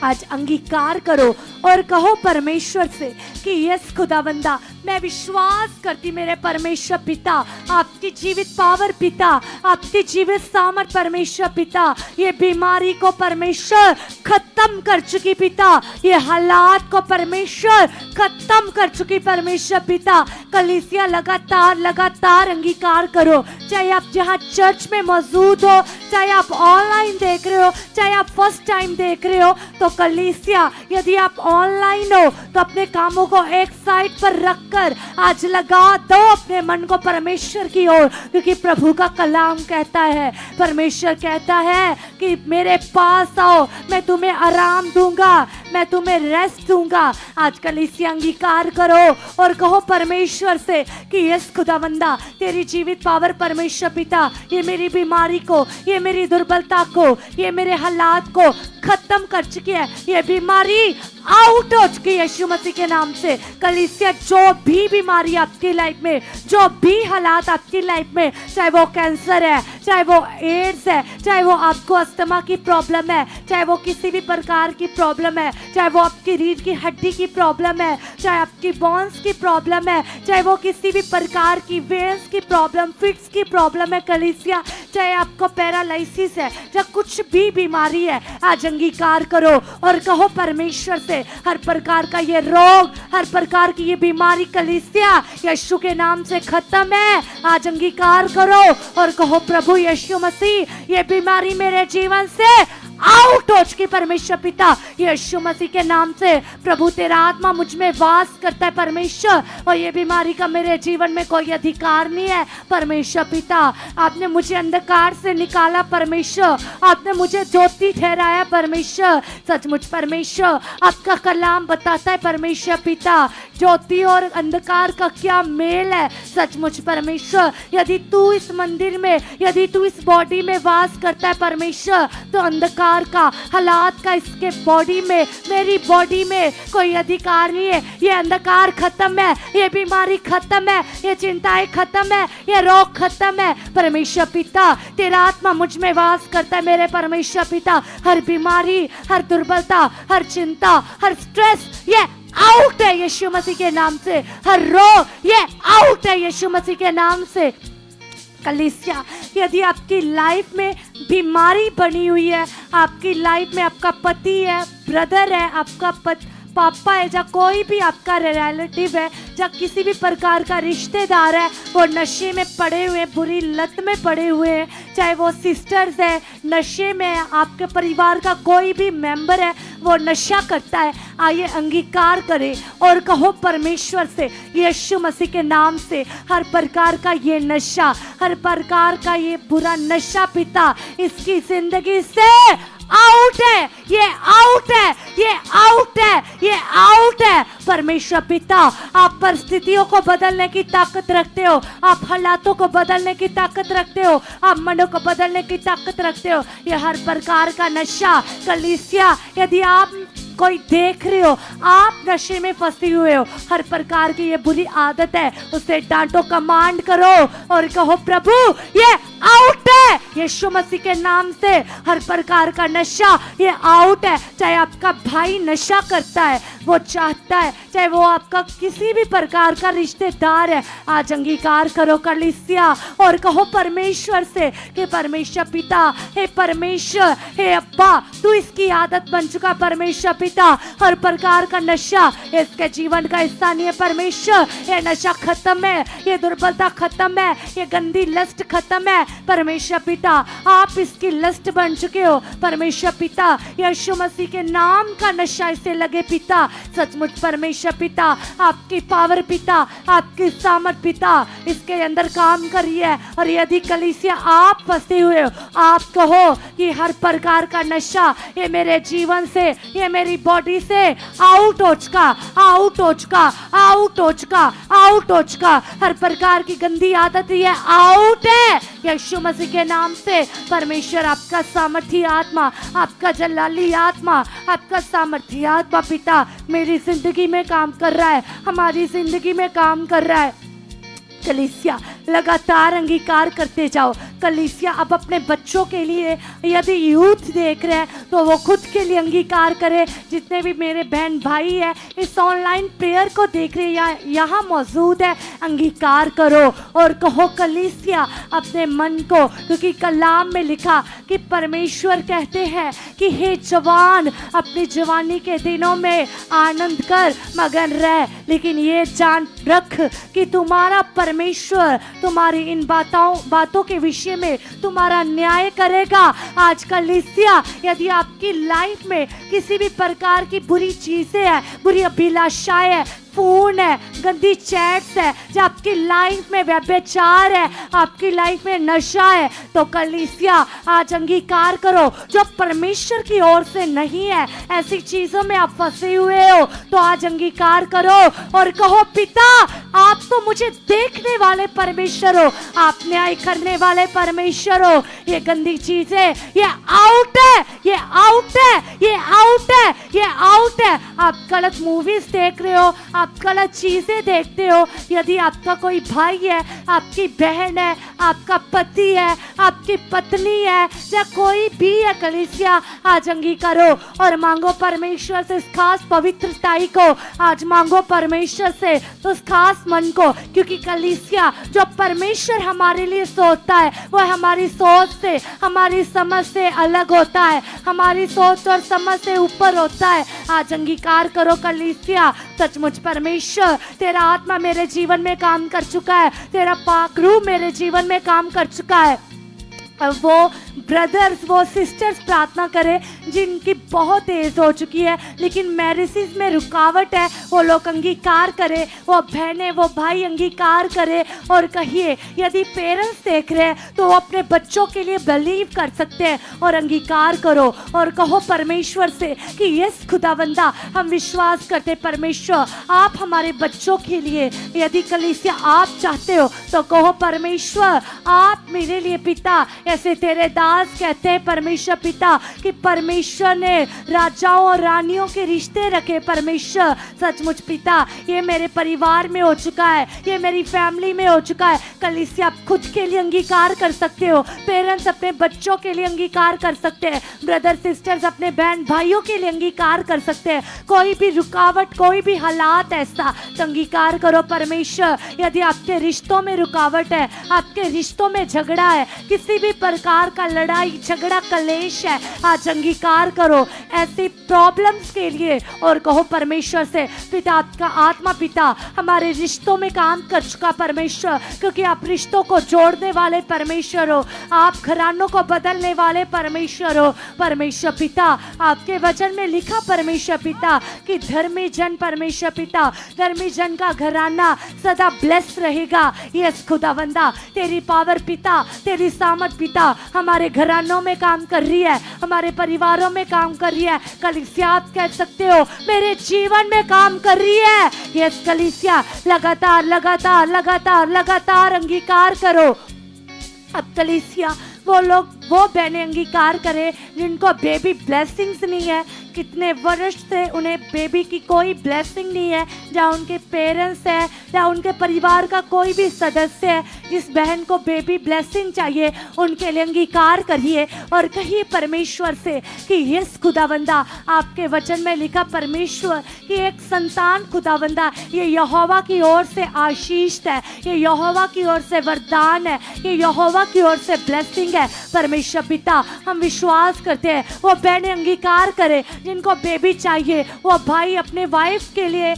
आज अंगीकार करो और कहो परमेश्वर से कि यस खुदावंदा, मैं विश्वास करती मेरे परमेश्वर पिता, आपकी जीवित पावर पिता, आपकी जीवित सामर्थ परमेश्वर पिता, ये बीमारी को परमेश्वर खत्म कर चुकी पिता, ये हालात को परमेश्वर खत्म कर चुकी परमेश्वर पिता। कलीसिया लगातार लगातार अंगीकार करो, चाहे आप जहाँ चर्च में मौजूद हो, चाहे आप ऑनलाइन देख रहे हो, चाहे आप फर्स्ट टाइम देख रहे हो, तो कलीसिया यदि आप ऑनलाइन हो तो अपने कामों को एक साइड पर रखकर आज लगा दो अपने मन को परमेश्वर की ओर, क्योंकि प्रभु का कलाम कहता है, परमेश्वर कहता है कि मेरे पास आओ, मैं तुम्हें आराम दूंगा, मैं तुम्हें रेस्ट दूंगा। आज कलीसिया अंगीकार करो और कहो परमेश्वर से कि यस खुदावंदा, तेरी जीवित पावर परमेश्वर पिता, ये मेरी बीमारी को, ये मेरी दुर्बलता को, ये मेरे हालात को खत्म कर चुकी है, ये बीमारी आउट हो चुकी है यीशु मसीह के नाम से। कलीसिया जो भी बीमारी आपकी लाइफ में, जो भी हालात आपकी लाइफ में, चाहे वो कैंसर है, चाहे वो एड्स है, चाहे वो आपको अस्थमा की प्रॉब्लम है, चाहे वो किसी भी प्रकार की प्रॉब्लम है, चाहे वो आपकी रीढ़ की हड्डी की प्रॉब्लम है, चाहे आपकी बोन्स की प्रॉब्लम है, चाहे वो किसी भी प्रकार की वेन्स की प्रॉब्लम, फिट्स की प्रॉब्लम है कलीसिया, चाहे आपको पैरालिसिस है, चाहे कुछ भी बीमारी है, आज अंगीकार करो और कहो परमेश्वर से हर प्रकार का ये रोग, हर प्रकार की ये बीमारी कलीसिया यीशु के नाम से खत्म है। आज अंगीकार करो और कहो प्रभु यीशु मसीह, ये बीमारी मेरे जीवन से आउट हो चुकी परमेश्वर पिता, यीशु मसीह के नाम से। प्रभु तेरा आत्मा मुझ में वास करता है परमेश्वर, और ये बीमारी का मेरे जीवन में कोई अधिकार नहीं है परमेश्वर पिता। आपने मुझे अंधकार से निकाला परमेश्वर, आपने मुझे ज्योति ठहराया परमेश्वर। सचमुच परमेश्वर आपका कलाम बताता है परमेश्वर पिता, ज्योति और अंधकार का क्या मेल है। सचमुच परमेश्वर, यदि तू इस मंदिर में, यदि तू इस बॉडी में वास करता है परमेश्वर, तो अंधकार का, हालात का इसके बॉडी में, मेरी बॉडी में कोई अधिकार नहीं है। ये अंधकार खत्म है, ये बीमारी खत्म है, ये चिंताएं खत्म है, ये रोग खत्म है परमेश्वर पिता। तेरा आत्मा मुझ में वास करता है मेरे परमेश्वर पिता। हर बीमारी, हर दुर्बलता, हर चिंता, हर स्ट्रेस, ये आउट है यीशु मसीह के नाम से। हर रोग ये आउट है यीशु मसीह के नाम से। कलीसिया यदि आपकी लाइफ में बीमारी बनी हुई है, आपकी लाइफ में आपका पति है, ब्रदर है, आपका पापा है, या कोई भी आपका रिलेटिव है, या किसी भी प्रकार का रिश्तेदार है, वो नशे में पड़े हुए, बुरी लत में पड़े हुए हैं, चाहे वो सिस्टर्स है नशे में है, आपके परिवार का कोई भी मेंबर है वो नशा करता है, आइए अंगीकार करें और कहो परमेश्वर से यीशु मसीह के नाम से, हर प्रकार का ये नशा, हर प्रकार का ये बुरा नशा पिता इसकी जिंदगी से आउट है, ये आउट है, ये आउट है, ये आउट है। परमेश्वर पिता, आप परिस्थितियों को बदलने की ताकत रखते हो, आप हालातों को बदलने की ताकत रखते हो, आप मनों को बदलने की ताकत रखते हो। ये हर प्रकार का नशा कलीसिया, यदि आप कोई देख रहे हो आप नशे में फंसे हुए हो, हर प्रकार की ये बुरी आदत है, उसे डांटो, कमांड करो और कहो प्रभु ये आउट है, यीशु मसीह के नाम से हर प्रकार का नशा ये आउट है। चाहे आपका भाई नशा करता है, वो चाहता है, चाहे वो आपका किसी भी प्रकार का रिश्तेदार है, आज अंगीकार करो कलीसिया और कहो परमेश्वर से कि परमेश्वर पिता, हे परमेश्वर, हे अब्बा, तू इसकी आदत बन चुका परमेश्वर पिता, हर प्रकार का नशा इसके जीवन का हिस्सा नहीं है परमेश्वर, ये नशा खत्म है, ये दुर्बलता खत्म है, ये गंदी लस्ट खत्म है परमेश्वर पिता, आप इसकी लस्ट बन चुके हो परमेश्वर पिता, यीशु मसीह के नाम का नशा इसे लगे पिता। सचमुच परमेश्वर पिता, आपकी पावर पिता, आपकी सामर्थ पिता इसके अंदर काम कर रही है। और यदि कलीसिया आप फंसे हुए हो, आप कहो कि हर प्रकार का नशा ये मेरे जीवन से, ये मेरी बॉडी से आउट हो चुका, आउट हो चुका, आउट हो चुका, आउट हो चुका, हर प्रकार की गंदी आदत ये आउट है यीशु मसीह के नाम से। परमेश्वर आपका सामर्थी आत्मा, आपका जलाली आत्मा, आपका सामर्थी आत्मा पिता मेरी जिंदगी में काम कर रहा है, हमारी जिंदगी में काम कर रहा है। कलीसिया लगातार अंगीकार करते जाओ। कलीसिया अब अपने बच्चों के लिए, यदि यूथ देख रहे हैं तो वो खुद के लिए अंगीकार करे। जितने भी मेरे बहन भाई है इस ऑनलाइन प्रेयर को देख रहे हैं, यहाँ मौजूद है, अंगीकार करो और कहो कलीसिया अपने मन को, क्योंकि कलाम में लिखा कि परमेश्वर कहते हैं कि हे जवान, अपनी जवानी के दिनों में आनंद कर, मगन रह, लेकिन ये जान रख कि तुम्हारा परमेश्वर तुम्हारी इन बातों के विषय में तुम्हारा न्याय करेगा। आज कलीसिया यदि आपकी लाइफ में किसी भी प्रकार की बुरी चीजें हैं, बुरी अभिलाषाएं है, फोन है, गंदी चैट्स है, जो आपकी लाइफ में व्यभिचार है, आपकी लाइफ में नशा है, तो कलीसिया आज अंगीकार करो जो परमेश्वर की ओर से नहीं है, ऐसी चीजों में आप फंसे हुए हो तो आज अंगीकार करो और कहो पिता आप तो मुझे देखने वाले परमेश्वर हो, आप न्याय करने वाले परमेश्वर हो। ये गंदी चीजें ये आउट है, ये आउट है, ये आउट है, ये आउट है। आप गलत मूवीज देख रहे हो, आप गलत चीजें देखते हो, यदि आपका कोई भाई है, आपकी बहन है, आपका पति है, आपकी पत्नी है, या कोई भी है, कलीसिया आज अंगीकारो और मांगो परमेश्वर से इस खास पवित्रताई को, आज मांगो परमेश्वर से उस खास मन को, क्योंकि कलीसिया जो परमेश्वर हमारे लिए सोचता है वो हमारी सोच से, हमारी समझ से अलग होता है, हमारी सोच और समझ से ऊपर होता है। आज अंगीकार करो कलीसिया, सचमुच परमेश्वर तेरा आत्मा मेरे जीवन में काम कर चुका है, तेरा पाक रूह मेरे जीवन में काम कर चुका है। वो ब्रदर्स, वो सिस्टर्स प्रार्थना करें जिनकी बहुत एज हो चुकी है लेकिन मैरिजेस में रुकावट है, वो लोग अंगीकार करें, वो बहनें, वो भाई अंगीकार करें और कहिए यदि पेरेंट्स देख रहे हैं तो वो अपने बच्चों के लिए बिलीव कर सकते हैं और अंगीकार करो और कहो परमेश्वर से कि यस खुदावंदा हम विश्वास करते परमेश्वर आप हमारे बच्चों के लिए, यदि कलीसिया आप चाहते हो तो कहो परमेश्वर आप मेरे लिए पिता, ऐसे तेरे दास कहते हैं परमेश्वर पिता कि परमेश्वर ने राजाओं और रानियों के रिश्ते रखे। परमेश्वर सचमुच पिता ये मेरे परिवार में हो चुका है, ये मेरी फैमिली में हो चुका है। कलीसिया आप खुद के लिए अंगीकार कर सकते हो, पेरेंट्स अपने बच्चों के लिए अंगीकार कर सकते हैं, ब्रदर सिस्टर्स अपने बहन भाइयों के लिए अंगीकार कर सकते हैं। कोई भी रुकावट, कोई भी हालात ऐसा तो अंगीकार करो परमेश्वर। यदि आपके रिश्तों में रुकावट है, आपके रिश्तों में झगड़ा है, किसी भी प्रकार का लड़ाई झगड़ा कलेश है, आज अंगीकार करो ऐसी प्रॉब्लम्स के लिए और कहो परमेश्वर से पिता आपका आत्मा पिता हमारे रिश्तों में काम कर चुका परमेश्वर, क्योंकि आप रिश्तों को जोड़ने वाले परमेश्वर हो, आप घरानों को बदलने वाले परमेश्वर हो। परमेश्वर पिता आपके वचन में लिखा परमेश्वर पिता कि धर्मी जन परमेश्वर पिता, धर्मी जन का घराना सदा ब्लेस्ड रहेगा। यस खुदावंदा तेरी पावर पिता, तेरी सामर्थ पिता हमारे हमारे घरानों में काम कर रही है, हमारे परिवारों में काम कर रही है। कलीसिया आप कह सकते हो मेरे जीवन में काम कर रही है। यस कलीसिया, लगातार लगातार लगातार लगातार अंगीकार करो। अब कलीसिया वो लोग, वो बहनें अंगीकार करें जिनको बेबी ब्लेसिंग्स नहीं है, कितने वर्ष से उन्हें बेबी की कोई ब्लेसिंग नहीं है, जहाँ उनके पेरेंट्स है या उनके परिवार का कोई भी सदस्य है, जिस बहन को बेबी ब्लेसिंग चाहिए उनके लिए अंगीकार करिए और कहिए परमेश्वर से कि यस खुदावंदा, आपके वचन में लिखा परमेश्वर कि एक संतान खुदावंदा ये यहोवा की ओर से आशीष है, ये यहोवा की ओर से वरदान है, ये यहोवा की ओर से ब्लेसिंग है। परमेश्वर पिता, हम विश्वास करते हैं वो बहनें अंगीकार करें जिनको बेबी चाहिए, वो भाई अपने वाइफ के लिए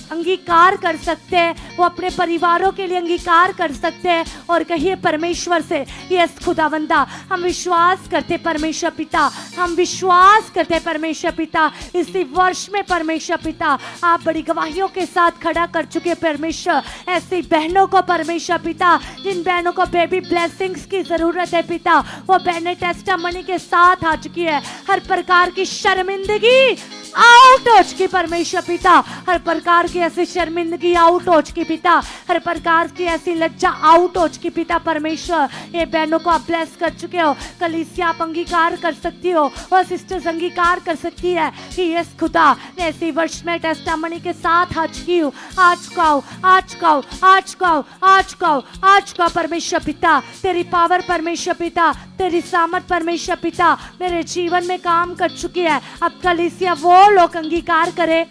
अंगीकार कर सकते हैं, वो अपने परिवारों के लिए अंगीकार कर सकते हैं और कहिए परमेश्वर से यस खुदावंदा, हम विश्वास करते परमेश्वर पिता, हम विश्वास करते परमेश्वर पिता, इसी वर्ष में परमेश्वर पिता आप बड़ी गवाहियों के साथ खड़ा कर चुके परमेश्वर, ऐसी बहनों को परमेश्वर पिता, जिन बहनों को बेबी ब्लेसिंग्स की जरूरत है पिता, वो बहनें टेस्टामनी के साथ आ चुकी है। हर प्रकार की शर्मिंदगी आउट हो चुकी परमेश्वर पिता, हर प्रकार की ऐसी शर्मिंदगी आउट हो चुकी पिता, हर प्रकार की ऐसी लज्जा आउट हो चुकी पिता परमेश्वर। ये बहनों को आप ब्लेस कर चुके हो। कलीसिया आप अंगीकार कर सकती हो और सिस्टर्स अंगीकार कर सकती है कि यस खुदा, मैं इसी वर्ष में टेस्टामनी के साथ आ चुकी हूँ। आ चुका हूँ, आ चुका हूँ, आ चुका हूँ, आ चुका हूँ, आ चुका परमेश्वर पिता। तेरी पावर परमेश्वर पिता, तेरी सामर्थ परमेश्वर पिता मेरे जीवन में काम कर चुकी है। अब कलीसिया वो लोग अंगीकार करें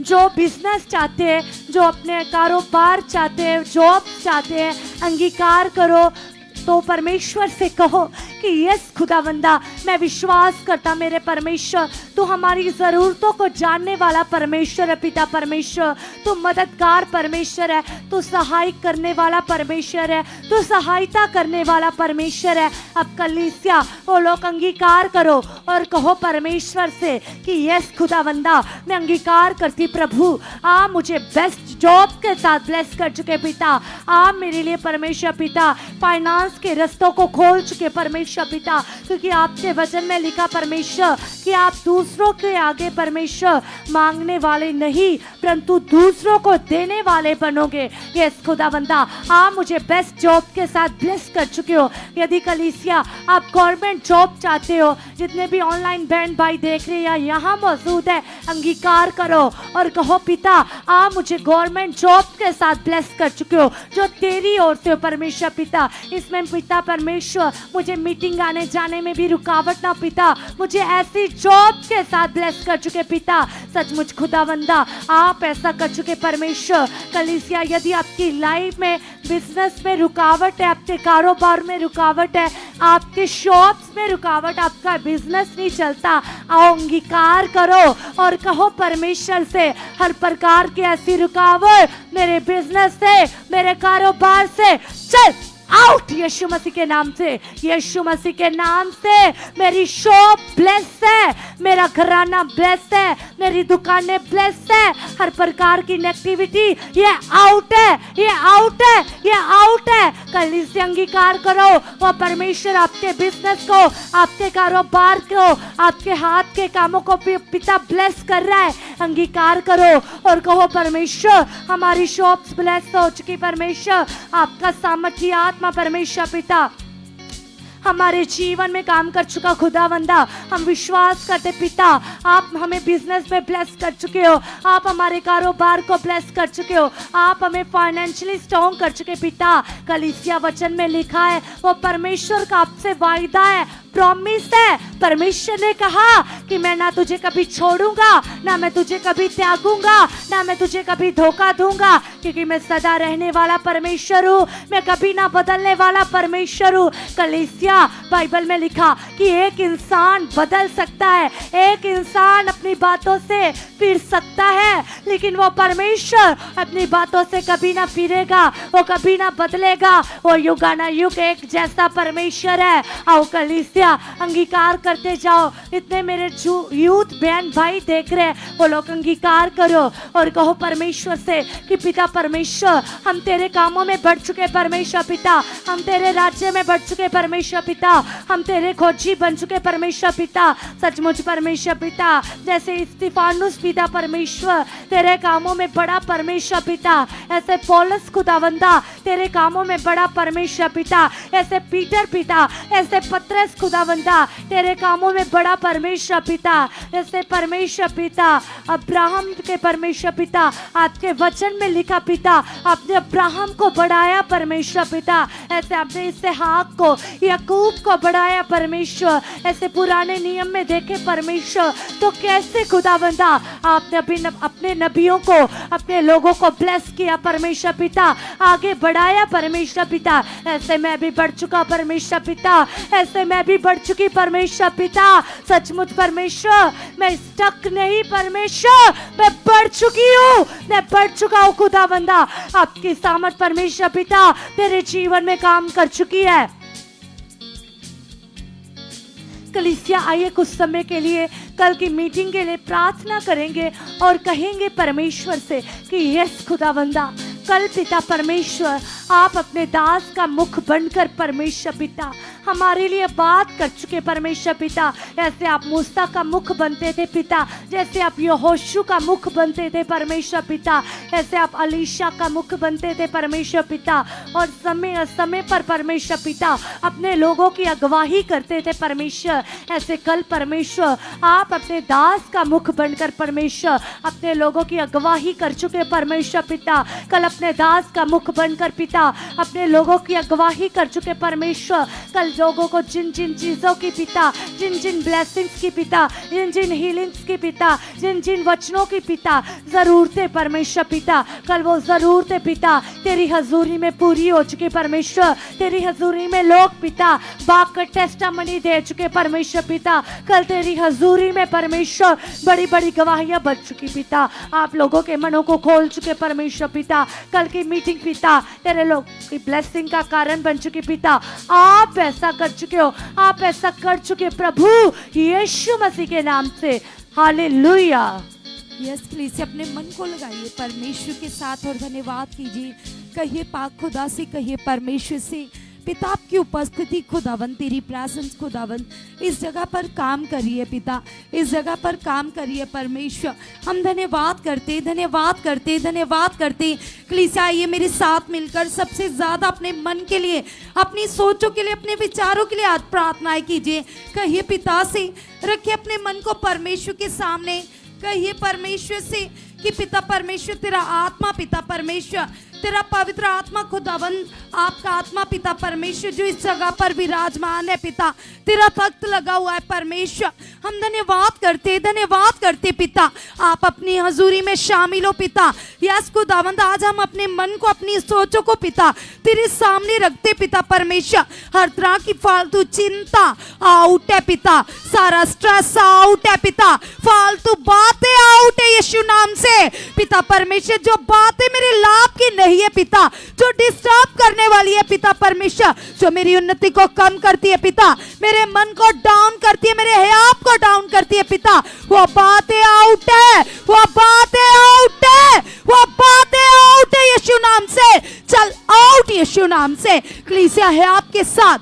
जो बिजनेस चाहते हैं, जो अपने कारोबार चाहते हैं, जॉब चाहते हैं, अंगीकार करो तो परमेश्वर से कहो कि यस खुदावंदा, मैं विश्वास करता मेरे परमेश्वर, तू हमारी ज़रूरतों को जानने वाला परमेश्वर है पिता परमेश्वर, तू मददगार परमेश्वर है, तू सहाय करने वाला परमेश्वर है, तू सहायता करने वाला परमेश्वर है। अब कलीसिया वो लोग अंगीकार करो और कहो परमेश्वर से कि यस खुदावंदा, मैं अंगीकार करती प्रभु, आप मुझे बेस्ट जॉब के साथ ब्लेस कर चुके पिता, आप मेरे लिए परमेश्वर पिता फाइनेंस के रास्तों को खोल चुके परमेश्वर पिता, क्योंकि आपके वचन में लिखा परमेश्वर कि आप दूसरों के आगे परमेश्वर मांगने वाले नहीं परंतु दूसरों को देने वाले बनोगे। यस खुदावंदा, आप मुझे बेस्ट जॉब के साथ ब्लेस कर चुके हो। यदि कलीसिया आप गवर्नमेंट जॉब चाहते हो, जितने भी ऑनलाइन बहन भाई देख रहे हैं या यहाँ मौजूद है, अंगीकार करो और कहो पिता, आप मुझे गवर्नमेंट जॉब के साथ ब्लेस कर चुके हो जो तेरी ओर से हो परमेश्वर पिता। इसमें पिता परमेश्वर मुझे मीटिंग आने जाने में भी रुकावट ना पिता, मुझे ऐसी जॉब के साथ ब्लेस कर चुके पिता। सचमुच खुदावंदा, आप ऐसा कर चुके परमेश्वर। कलीसिया यदि आपकी लाइफ में बिजनेस में रुकावट है, आपके कारोबार में रुकावट है, आपके शॉप्स में रुकावट, आपका बिजनेस नहीं चलता, आओ अंगीकार करो और कहो परमेश्वर से हर प्रकार की ऐसी रुकावट मेरे बिजनेस से, मेरे कारोबार से चल आउट यीशु मसीह के नाम से। यीशु मसीह के नाम से मेरी शॉप ब्लेस है, मेरा घराना ब्लेस है, मेरी दुकानें ब्लेस है। हर प्रकार की नेगेटिविटी ये आउट है, ये आउट है, ये आउट है। कल इससे अंगीकार करो, वो परमेश्वर आपके बिजनेस को, आपके कारोबार को, आपके हाथ के कामों को पिता ब्लेस कर रहा है। अंगीकार करो और कहो परमेश्वर हमारी शॉप्स ब्लेस हो चुकी परमेश्वर, आपका सामर्थ्य आत्मा परमेश्वर पिता हमारे जीवन में काम कर चुका खुदावंदा। हम विश्वास करते पिता, आप हमें बिजनेस में ब्लेस कर चुके हो, आप हमारे कारोबार को ब्लेस कर चुके हो, आप हमें फाइनेंशियली स्ट्रॉन्ग कर चुके पिता। कलीसिया वचन में लिखा है वो परमेश्वर का आपसे वायदा है, प्रॉमिस है। परमेश्वर ने कहा कि मैं ना तुझे कभी छोड़ूंगा, ना मैं तुझे कभी त्यागूंगा, ना मैं तुझे कभी धोखा दूंगा, क्योंकि मैं सदा रहने वाला परमेश्वर हूँ, मैं कभी ना बदलने वाला परमेश्वर हूँ। कलीसिया बाइबल में लिखा कि एक इंसान बदल सकता है, एक इंसान अपनी बातों से फिर सकता है, लेकिन वो परमेश्वर अपनी बातों से कभी ना फिरेगा, वो कभी ना बदलेगा, वो युगाना युग एक जैसा परमेश्वर है। आओ कलीसिया अंगीकार करते जाओ। इतने मेरे यूथ बहन भाई देख रहे हैं, वो लोग अंगीकार करो और कहो परमेश्वर से कि पिता परमेश्वर, हम तेरे कामों में बढ़ चुके परमेश्वर पिता, हम तेरे राज्य में बढ़ चुके परमेश्वर पिता, हम तेरे खोजी बन चुके परमेश्वर पिता। सचमुच परमेश्वर पिता, जैसे स्तिफानुस पिता परमेश्वर तेरे कामों में बड़ा परमेश्वर पिता, ऐसे पौलुस खुदावंदा तेरे कामों में बड़ा परमेश्वर पिता, ऐसे पीटर पिता, ऐसे पतरस खुदावंदा तेरे कामों में बड़ा परमेश्वर पिता, ऐसे परमेश्वर पिता अब्राहम के परमेश्वर पिता, आपके वचन में लिखा पिता, आपने अब्राहम को बढ़ाया परमेश्वर पिता, ऐसे आपने इसहाक को, याकूब को बढ़ाया परमेश्वर, ऐसे पुराने नियम में देखे परमेश्वर तो कैसे खुदावंदा आपने अपने नबियों को, अपने लोगों को ब्लेस किया परमेश्वर पिता, आगे बढ़ाया परमेश्वर पिता। ऐसे मैं भी बढ़ चुका परमेश्वर पिता, ऐसे मैं भी बढ़ चुकी परमेश्वर पिता। सचमुच परमेश्वर, मैं स्टक नहीं परमेश्वर, मैं बढ़ चुकी हूँ, मैं बढ़ चुका हूँ खुदावंदा। आपकी सामर्थ परमेश्वर पिता तेरे जीवन में काम कर चुकी है। कलीसिया आइए कुछ समय के लिए कल की मीटिंग के लिए प्रार्थना करेंगे और कहेंगे परमेश्वर से कि यस खुदावंदा, कल पिता परमेश्वर आप अपने दास का मुख बनकर परमेश्वर पिता हमारे लिए बात कर चुके परमेश्वर पिता। ऐसे आप मूसा का मुख बनते थे पिता, जैसे आप यहोशू का मुख बनते थे परमेश्वर पिता, ऐसे आप अलीशा का मुख बनते थे परमेश्वर पिता, और समय समय पर परमेश्वर पिता अपने लोगों की अगुवाई करते थे परमेश्वर। ऐसे कल परमेश्वर आप अपने दास का मुख बनकर परमेश्वर अपने लोगों की अगुवाई कर चुके परमेश्वर पिता। कल अपने दास का मुख बनकर पिता अपने लोगों की अगुवाई कर चुके परमेश्वर। कल लोगों को जिन जिन चीजों की पिता, जिन जिन ब्लेसिंग्स की पिता, जिन जिन हीलिंग्स की पिता, जिन जिन वचनों की पिता जरूरतें परमेश्वर पिता, कल वो जरूरतें पिता तेरी हजूरी में पूरी हो चुकी परमेश्वर। तेरी हजूरी में लोग पिता बाग का टेस्टामनी दे चुके परमेश्वर पिता। कल तेरी हजूरी में परमेश्वर बड़ी बड़ी गवाहियां बन चुकी पिता। आप लोगों के मनों को खोल चुके परमेश्वर पिता। कल की मीटिंग पिता तेरे लोग की ब्लेसिंग का कारण बन चुकी पिता। आप ऐसा कर चुके हो, आप ऐसा कर चुके प्रभु यीशु मसीह के नाम से। हालेलुया। यस प्लीज अपने मन को लगाइए परमेश्वर के साथ और धन्यवाद कीजिए। कहिए पाक खुदा से, कहिए परमेश्वर से, पिता आपकी उपस्थिति खुदावन, तेरी प्रेजेंस खुदावन इस जगह पर काम करिए पिता, इस जगह पर काम करिए परमेश्वर। हम धन्यवाद करते धन्यवाद करते धन्यवाद करते। कलीसिया आइए मेरे साथ मिलकर सबसे ज़्यादा अपने मन के लिए, अपनी सोचों के लिए, अपने विचारों के लिए आज प्रार्थनाएं कीजिए। कहिए पिता से, रखिए अपने मन को परमेश्वर के सामने। कहिए परमेश्वर से कि पिता परमेश्वर तेरा आत्मा, पिता परमेश्वर तेरा पवित्र आत्मा खुदावन, आपका आत्मा पिता परमेश्वर जो इस जगह पर विराजमान है पिता, तेरा तख्त लगा हुआ है परमेश्वर। हम धन्यवाद करते पिता, आप अपनी हजूरी में शामिल हो पिता। यस खुदावंद, आज हम अपने मन को, अपनी सोचों को पिता तेरे सामने रखते पिता परमेश्वर। हर तरह की फालतू चिंता आउट है पिता, सारा स्ट्रेस आउट है पिता, फालतू बातें आउट है यीशु नाम से पिता परमेश्वर। जो बातें मेरे लाभ की नहीं है पिता, जो डिस्टर्ब करने वाली है पिता परमेश्वर, जो मेरी उन्नति को कम करती है पिता, मेरे मन को डाउन करती है, मेरे हयात को डाउन करती है पिता, वो बातें आउट है, वो बातें आउट है, वो बातें आउट है यीशु नाम से। चल आउट यीशु नाम से। कलीसिया हयात के साथ,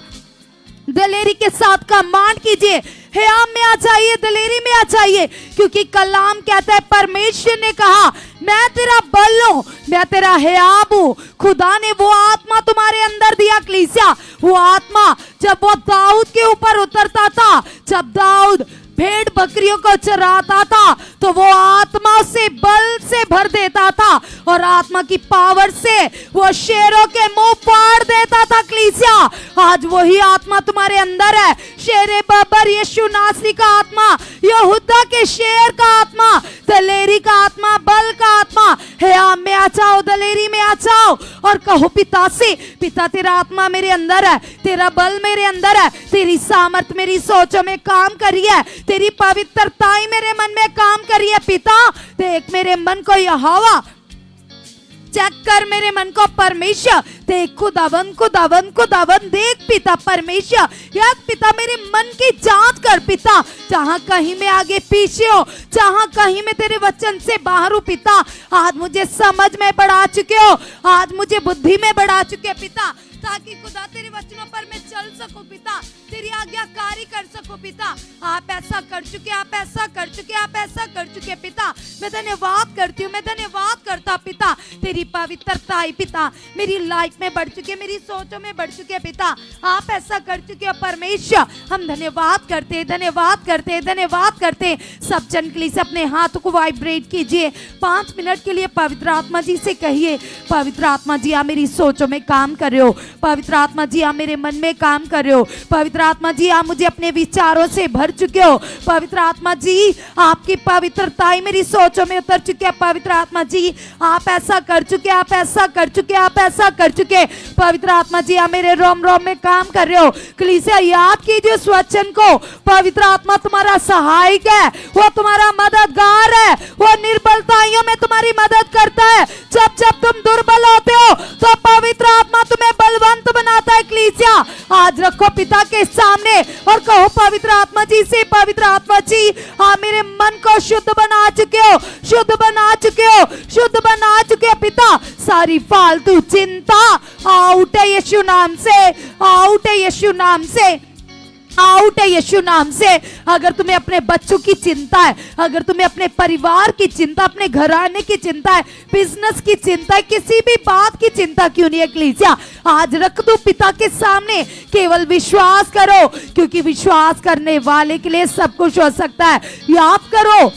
दलेरी के साथ कमांड कीजिए, हयाम में आ जाइए, दलेरी में आ जाइए, क्योंकि कलाम कहता है परमेश्वर ने कहा मैं तेरा बल हूं, मैं तेरा हयाब हूं। खुदा ने वो आत्मा तुम्हारे अंदर दिया कलीसिया, वो आत्मा जब वो दाऊद के ऊपर उतरता था, जब दाऊद भेड़ बकरियों को चराता था, तो वो आत्मा से बल से भर देता था और आत्मा की पावर से वो शेरों के मुंह फाड़ देता था कलीसिया। आज वही आत्मा तुम्हारे अंदर है, शेरे बबर यीशु नासरी का आत्मा, यहूदा के शेर का आत्मा, दलेरी का आत्मा, बल का आत्मा। हयाम में आ जाओ, दलेरी में आ जाओ और कहो पिता से, पिता तेरा आत्मा मेरे अंदर है, तेरा बल मेरे अंदर है, तेरी सामर्थ मेरी सोचों में काम करी है, तेरी पवित्रताई मेरे मन में काम करी है पिता। देख मेरे मन को यहोवा चेक कर मेरे मन को परमेश्वर, देख खुदावन खुदावन खुदावन, देख पिता परमेश्वर, यस पिता मेरे मन की जांच कर पिता, जहां कहीं मैं आगे पीछे हो, जहां कहीं मैं तेरे वचन से बाहर हूं पिता, आज मुझे समझ में बढ़ा चुके हो, आज मुझे बुद्धि में बढ़ा चुके पिता, ताकि खुदा तेरे वचनों पर मैं चल सकूं पिता, तेरी आज्ञाकारी कर सकूं पिता। आप ऐसा कर चुके, आप ऐसा कर चुके, आप ऐसा कर चुके पिता। मैं धन्यवाद करती हूँ, मैं धन्यवाद करता पिता, तेरी पवित्रता है पिता मेरी लाइफ में बढ़ चुकी है, मेरी सोचों में बढ़ चुके पिता। आप ऐसा कर चुके हो परमेश्वर, हम धन्यवाद करते, धन्यवाद करते, धन्यवाद करते। सब जन के लिए से अपने हाथों को वाइब्रेट कीजिए, 5 मिनट के लिए पवित्र आत्मा जी से कहिए, पवित्र आत्मा जी आप मेरी सोचों में काम कर रहे हो, पवित्र आत्मा जी आप मेरे मन में काम कर रहे हो, पवित्र आत्मा जी आप मुझे अपने विचारों से भर चुके हो, पवित्र आत्मा जी आपकी पवित्रता मेरी सोचों में उतर चुकी है, पवित्र आत्मा जी आप ऐसा कर चुके, आप ऐसा कर चुके, आप ऐसा कर चुके, पवित्र आत्मा जी आप मेरे रोम रोम में काम कर रहे हो। कलीसिया याद कीजिए उस वचन को, पवित्र आत्मा तुम्हारा सहायक है, वो तुम्हारा मददगार है, वो निर्बलताइयों में तुम्हारी मदद करता है। जब जब तुम दुर्बल होते हो तो पवित्र आत्मा तुम्हें बलवंत बनाता है। कलीसिया आज रखो पिता के सामने और कहो पवित्र आत्मा जी से, पवित्र आत्मा जी आप मेरे मन को शुद्ध बना चुके हो, शुद्ध बना चुके हो, शुद्ध बना चुके हो पिता। सारी फालतू चिंता आउट है यीशु नाम से, आउट है यीशु नाम से, आउट है यीशु नाम से। अगर तुम्हें अपने बच्चों की चिंता है, अगर तुम्हें अपने परिवार की चिंता, अपने घराने की चिंता है, बिजनेस की चिंता है, किसी भी बात की चिंता क्यों नहीं है कलीसिया, आज रख दो पिता के सामने, केवल विश्वास करो, क्योंकि विश्वास करने वाले के लिए सब कुछ हो सकता है। याद करो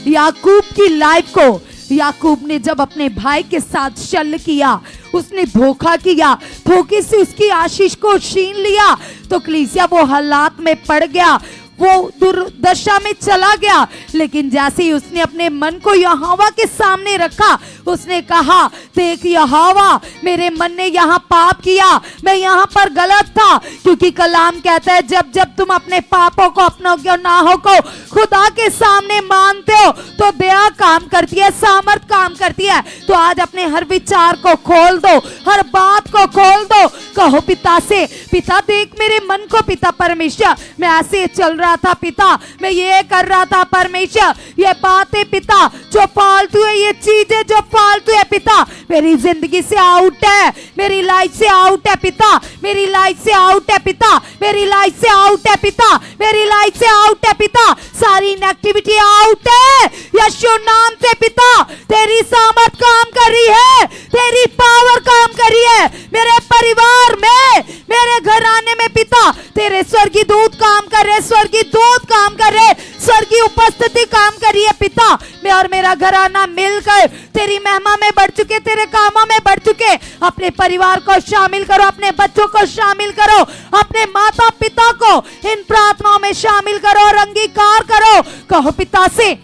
याकूब की लाइफ को, याकूब ने जब अपने भाई के साथ छल किया, उसने धोखा किया, धोखे से उसकी आशीष को छीन लिया, तो कलीसिया वो हालात में पड़ गया, वो दुर्दशा में चला गया। लेकिन जैसे ही उसने अपने मन को यहोवा के सामने रखा, उसने कहा देख यहोवा मेरे मन ने यहाँ पाप किया, मैं यहाँ पर गलत था, क्योंकि कलाम कहता है जब जब तुम अपने पापों को, अपनों के गुनाहों को खुदा के सामने मानते हो तो दया काम करती है, सामर्थ काम करती है। तो आज अपने हर विचार को खोल दो, हर बात को खोल दो, कहो पिता से, पिता देख मेरे मन को पिता परमेश्वर, मैं ऐसे चल रहा था पिता, मैं ये कर रहा था परमेश्वर, ये बातें पिता जो फालतू है, ये चीजें जो फालतू है पिता मेरी जिंदगी से आउट है, मेरी लाइफ से आउट है पिता, मेरी लाइफ से आउट है पिता, मेरी लाइफ से आउट है पिता, मेरी लाइफ से आउट है पिता, सारी नेगेटिविटी आउट है यीशु नाम से पिता। तेरी सामर्थ काम कर रही है, तेरी पावर काम कर रही है मेरे परिवार में, मेरे घराने में पिता, तेरे स्वर्गीय दूत काम कर रहे, स्वर्गीय दूत काम कर रहे, स्वर्गीय उपस्थिति काम कर रही है पिता। मैं और मेरा घराना मिलकर तेरी महिमा में बढ़ चुके, तेरे कामों में बढ़ चुके। अपने परिवार को शामिल करो, अपने बच्चों को शामिल करो, अपने माता पिता को इन प्रार्थनाओं में शामिल करो और अंगीकार करो। कहो पिता से,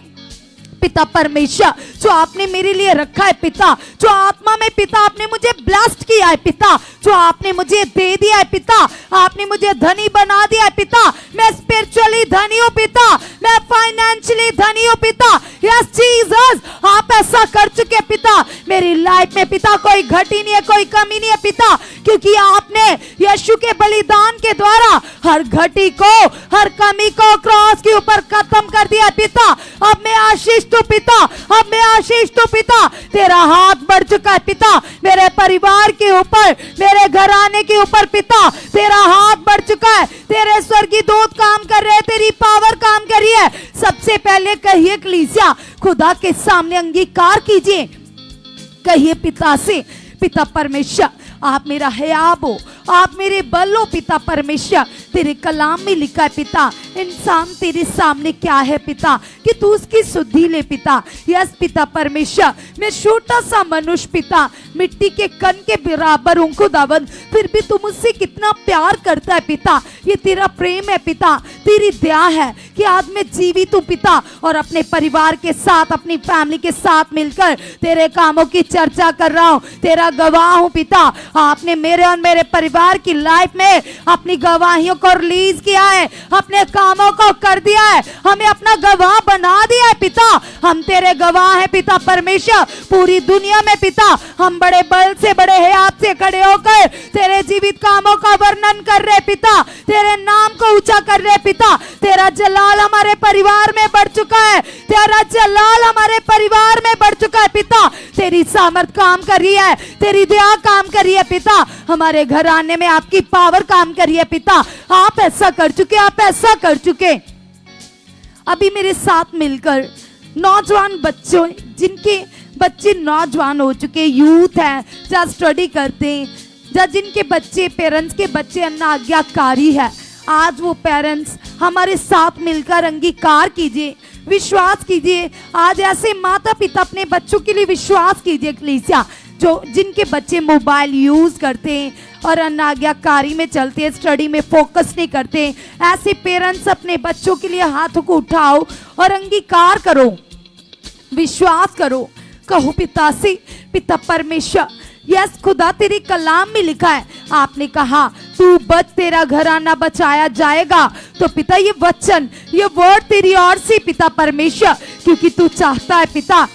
पिता परमेश्वर जो आपने मेरे लिए रखा है पिता, जो आत्मा में पिता आपने मुझे ब्लेस्ड किया है पिता, जो आपने मुझे दे दिया है पिता, आपने मुझे धनी बना दिया है पिता, मैं स्पिरिचुअली धनी हूँ पिता, मैं फाइनेंशियली धनी हूँ पिता। यस जीसस आप ऐसा कर चुके पिता, मेरी लाइफ में पिता कोई घटी नहीं है, कोई कमी नहीं है पिता, क्योंकि आपने यीशु के बलिदान के द्वारा हर घटी को, हर कमी को क्रॉस के ऊपर खत्म कर दिया पिता। अब मैं आशीष तो पिता, अब मैं आशीष तो पिता, तेरा हाथ बढ़ चुका है पिता, मेरे परिवार के ऊपर, मेरे घराने के ऊपर पिता, तेरा हाथ बढ़ चुका है, तेरे स्वर्गीय दूत काम कर रहे हैं, तेरी पावर काम कर रही है। सबसे पहले कहिए कलीसिया, खुदा के सामने अंगीकार कीजिए, कहिए पिता से, पिता परमेश्वर आप मेरा हयाब हो, आप मेरे बल हो पिता परमेश्वर। तेरे कलाम में लिखा है पिता, इंसान तेरे सामने क्या है पिता कि तू उसकी सुधि ले पिता। यस पिता परमेश्वर, मैं छोटा सा मनुष्य पिता, मिट्टी के कण के बराबर हूँ खुदावन, फिर भी तू मुझसे कितना प्यार करता है पिता। ये तेरा प्रेम है पिता, तेरी दया है कि आज मैं जीवित हूँ पिता, और अपने परिवार के साथ, अपनी फैमिली के साथ मिलकर तेरे कामों की चर्चा कर रहा हूँ, तेरा गवाह हूँ पिता। आपने मेरे और मेरे परिवार की लाइफ में अपनी गवाहियों को रिलीज किया है, अपने काम कामों को कर दिया है, हमें अपना गवाह बना दिया है पिता। हम तेरे गवाह हैं पिता परमेश्वर, पूरी दुनिया में पिता हम बड़े बल से बड़े हयात से खड़े होकर तेरे जीवित कामों का वर्णन कर रहे पिता, तेरे नाम को ऊंचा कर रहे पिता। तेरा जलाल हमारे परिवार में बढ़ चुका है, तेरा जलाल हमारे परिवार में बढ़ चुका है पिता। तेरी सामर्थ काम कर रही है, तेरी दया काम कर रही है पिता। हमारे घर आने में आपकी पावर काम कर रही है पिता। आप ऐसा कर चुके, आप ऐसा कर चुके। अभी मेरे साथ मिलकर नौजवान बच्चों, जिनके बच्चे नौजवान हो चुके, यूथ हैं, जहाँ स्टडी करते हैं, जहाँ जिनके बच्चे, पेरेंट्स के बच्चे अनाज्ञाकारी है, आज वो पेरेंट्स हमारे साथ मिलकर अंगीकार कीजिए, विश्वास कीजिए। आज ऐसे माता पिता अपने बच्चों के लिए विश्वास कीजिए कलीसिया, जो जिनके बच्चे मोबाइल यूज करते हैं और अनाज्ञाकारी में चलते हैं, स्टडी में फोकस नहीं करते, ऐसे पेरेंट्स अपने बच्चों के लिए हाथों को उठाओ और अंगीकार करो, विश्वास करो। कहो पिता से, पिता परमेश्वर, यस खुदा तेरे कलाम में लिखा है, आपने कहा तू बच, तेरा घराना बचाया जाएगा। तो पिता ये वचन, ये वर्ड तेरी ओर से पिता परमेश्वर, क्योंकि तू चाहता है पिता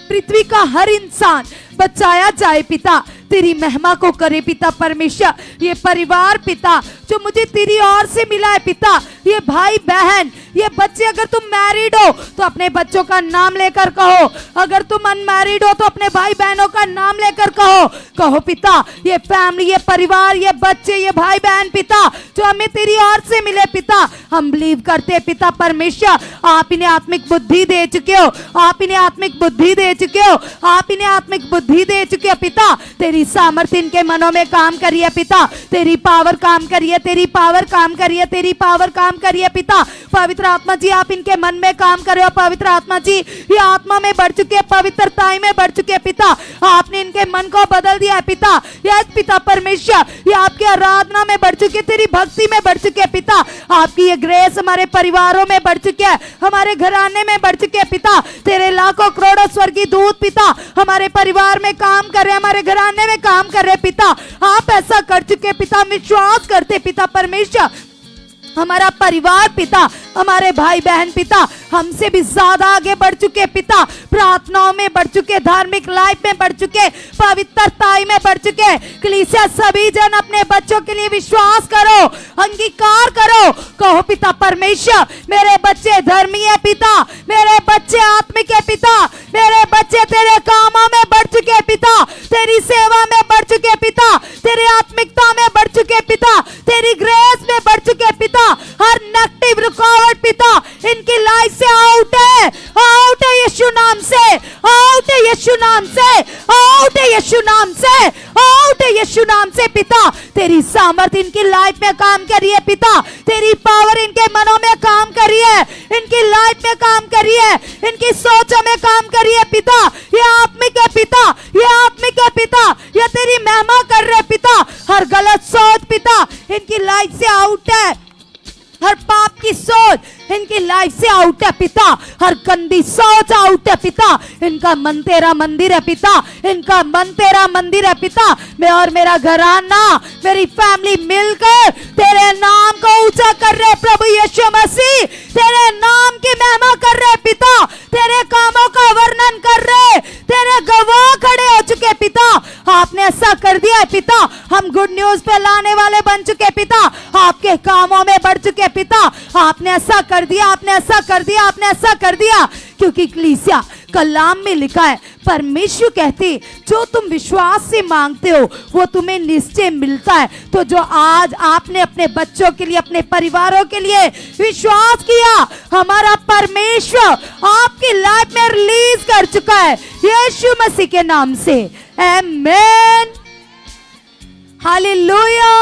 पृथ्वी का हर इंसान बचाया जाए पिता, तेरी महिमा को करे पिता परमेश्वर। ये परिवार पिता जो मुझे तेरी ओर से मिला है पिता, ये भाई बहन, ये बच्चे, अगर तुम मैरिड हो तो अपने बच्चों का नाम लेकर कहो, अगर तुम अनमैरिड हो तो अपने भाई बहनों का नाम लेकर कहो। कहो पिता ये फैमिली, ये परिवार, ये बच्चे, ये भाई बहन पिता जो हमें तेरी ओर से मिले पिता, हम बिलीव करते हैं पिता परमेश्वर, आप इन्हें आत्मिक बुद्धि दे चुके हो, आप इन्हें आत्मिक बुद्धि दे चुके हो, आप इन्हें आत्मिक बुद्धि दे चुके हो पिता। तेरी सामर्थ्य इनके मनों में काम करिए पिता, तेरी पावर काम करिए, तेरी पावर काम करिए, तेरी पावर काम करिए पिता। पवित्र आत्मा जी आप इनके मन में काम करे हो, पवित्र आत्मा जी ये आत्मा में बढ़ चुके, पवित्रताई में बढ़ चुके पिता, आपने इनके मन को बदल दिया पिता। यस पिता परमेश्वर, ये आपकी आराधना में बढ़ चुके, तेरी भक्ति में बढ़ चुके पिता, आपकी ये ग्रेस हमारे परिवारों में बढ़ चुके है, हमारे घराने में बढ़ चुके पिता। तेरे लाखों करोड़ों स्वर्गीय दूत पिता हमारे परिवार में काम कर रहे, हमारे घराने में काम कर रहे पिता, आप ऐसा कर चुके पिता। विश्वास करते पिता परमेश्वर, हमारा परिवार पिता, हमारे भाई बहन पिता हमसे भी ज्यादा आगे बढ़ चुके पिता, प्रार्थनाओं में बढ़ चुके, धार्मिक लाइफ में बढ़ चुके, पवित्रताई में बढ़ चुके। कलीसिया सभी जन अपने बच्चों के लिए विश्वास करो, अंगीकार करो, कहो पिता परमेश्वर मेरे बच्चे धर्मी है पिता, मेरे बच्चे आत्मिक है पिता, मेरे बच्चे तेरे कामों में बढ़ चुके पिता, तेरी सेवा में बढ़ चुके पिता, तेरी आत्मिकता में बढ़ चुके पिता, तेरी ग्रेस में बढ़ चुके पिता। हर नेगेटिव रुकावट पिता इनकी लाइफ से आउट है यीशु नाम से, आउट है यीशु नाम से, आउट है यीशु नाम से, आउट है यीशु नाम से पिता। तेरी सामर्थ्य इनकी लाइफ में काम करी है पिता, तेरी पावर इनके मनों में काम करी है, इनकी लाइफ में काम करी है, इनकी सोचों में काम करी है पिता। ये आत्मिक है पिता, ये आत्मिक है पिता, ये तेरी महिमा कर रहे पिता। हर गलत सोच पिता इनकी लाइफ से आउट है, हर पाप की सोच इनकी लाइफ से आउट है पिता, हर गंदी सोच आउट है पिता। इनका मन तेरा मंदिर है पिता, इनका मन तेरा मंदिर है पिता। मैं और मेरा घराना, मेरी फैमिली मिलकर तेरे नाम को ऊंचा कर रहे प्रभु यीशु मसीह, तेरे नाम की महिमा कर रहे पिता, तेरे कामों का वर्णन कर रहे, तेरे गवाह खड़े हो चुके पिता। आपने ऐसा कर दिया है पिता, हम गुड न्यूज फैलाने वाले बन चुके पिता, आपके कामों में बढ़ चुके पिता। आपने ऐसा कर दिया, आपने ऐसा कर दिया, आपने ऐसा कर दिया, क्योंकि कलीसिया कलाम में लिखा है, परमेश्वर कहते जो तुम विश्वास से मांगते हो वो तुम्हें निश्चय मिलता है। तो जो आज आपने अपने बच्चों के लिए, अपने परिवारों के लिए विश्वास किया, हमारा परमेश्वर आपकी लाइफ में रिलीज कर चुका है यीशु मसीह के नाम से। आमेन, हालेलुया।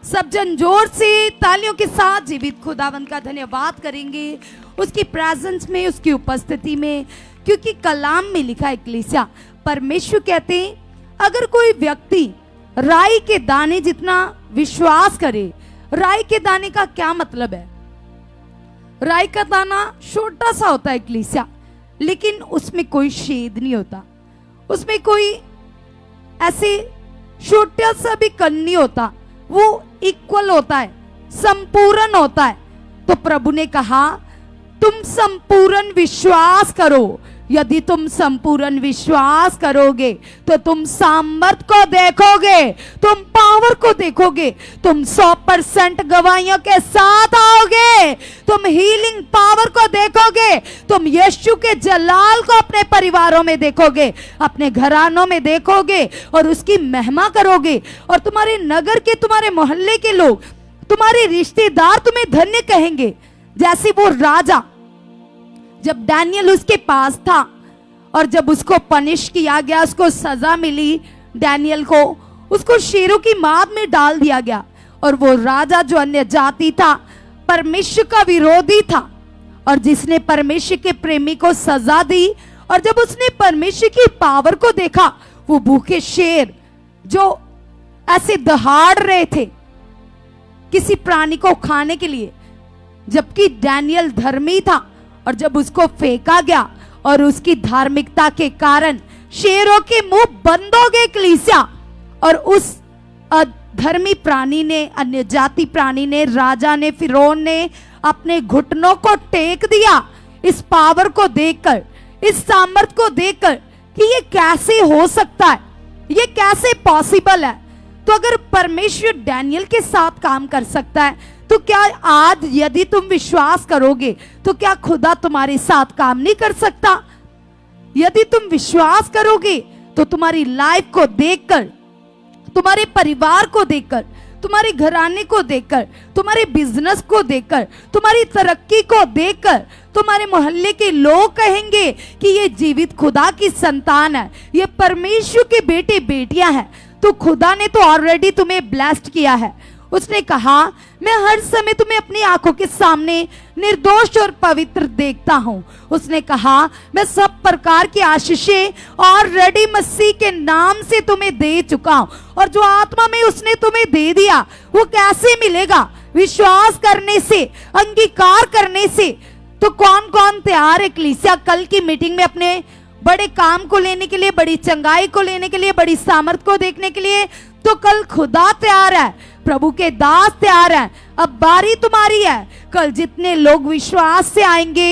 सब जन जोर से तालियों के साथ जीवित खुदावंद का धन्यवाद करेंगे उसकी प्रेजेंस में, उसकी उपस्थिति में, क्योंकि कलाम में लिखा है कलीसिया, परमेश्वर कहते हैं अगर कोई व्यक्ति राई के दाने जितना विश्वास करे। राई के दाने का क्या मतलब है? राई का दाना छोटा सा होता है कलीसिया, लेकिन उसमें कोई छेद नहीं होता, उसमें कोई ऐसे छोटा सा भी कण नहीं होता, वो इक्वल होता है, संपूर्ण होता है। तो प्रभु ने कहा तुम संपूर्ण विश्वास करो। यदि तुम संपूर्ण विश्वास करोगे तो तुम सामर्थ को देखोगे, तुम पावर को देखोगे, तुम 100% गवाहियों के साथ आओगे, तुम हीलिंग पावर को देखोगे, तुम यीशु के जलाल को अपने परिवारों में देखोगे, अपने घरानों में देखोगे और उसकी महिमा करोगे। और तुम्हारे नगर के, तुम्हारे मोहल्ले के लोग, तुम्हारे रिश्तेदार तुम्हें धन्य कहेंगे। जैसे वो राजा, जब डैनियल उसके पास था और जब उसको पनिश किया गया, उसको सजा मिली, डैनियल को उसको शेरों की माद में डाल दिया गया। और वो राजा जो अन्य जाति था, परमेश्वर का विरोधी था और जिसने परमेश्वर के प्रेमी को सजा दी, और जब उसने परमेश्वर की पावर को देखा, वो भूखे शेर जो ऐसे दहाड़ रहे थे किसी प्राणी को खाने के लिए, जबकि डैनियल धर्मी था, और जब उसको फेंका गया और उसकी धार्मिकता के कारण शेरों के मुंह बंद हो गए कलीसिया, और उस अधर्मी प्राणी ने, अन्य जाति प्राणी ने, राजा ने, फिरौन ने अपने घुटनों को टेक दिया इस पावर को देखकर, इस सामर्थ को देखकर कि ये कैसे हो सकता है, ये कैसे पॉसिबल है। तो अगर परमेश्वर डैनियल के साथ काम कर सकता है, तो क्या आज यदि तुम विश्वास करोगे तो क्या खुदा तुम्हारे साथ काम नहीं कर सकता? यदि तुम विश्वास करोगे तो तुम्हारी लाइफ को देखकर, तुम्हारे परिवार को देखकर, तुम्हारे घराने को देखकर, तुम्हारे बिजनेस को देखकर, तुम्हारी तरक्की को देखकर, तुम्हारे मोहल्ले के लोग कहेंगे कि ये जीवित खुदा की संतान है, ये परमेश्वर के बेटे बेटियां हैं। तो खुदा ने तो ऑलरेडी तुम्हें ब्लेस्ड किया है। उसने कहा मैं हर समय तुम्हें अपनी आंखों के सामने निर्दोष और पवित्र देखता हूं। उसने कहा मैं सब प्रकार की आशीषें ऑलरेडी मसीह के नाम से तुम्हें दे चुका हूं, और जो आत्मा में उसने तुम्हें दे दिया वो कैसे मिलेगा? विश्वास करने से, अंगीकार करने से। तो कौन कौन तैयार है कलीसिया कल की मीटिंग में अपने बड़े काम को लेने के लिए, बड़ी चंगाई को लेने के लिए, बड़ी सामर्थ को देखने के लिए? तो कल खुदा तैयार है, प्रभु के दास तैयार हैं। अब बारी तुम्हारी है। कल जितने लोग विश्वास से आएंगे,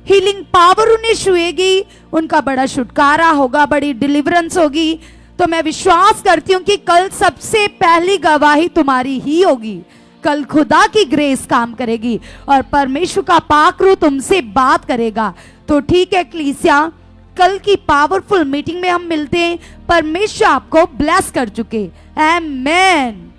हीलिंग पावर उन्हें छुएगी, उनका बड़ा छुटकारा होगा, बड़ी डिलीवरेंस होगी। तो मैं विश्वास करती हूँ कि कल सबसे पहली गवाही तुम्हारी ही होगी। कल खुदा की ग्रेस काम करेगी और परमेश्वर का पाकरू तुमसे बात करेगा। तो ठीक है कलीसिया, कल की पावरफुल मीटिंग में हम मिलते हैं। परमेश्वर आपको ब्लेस कर चुके। आमेन।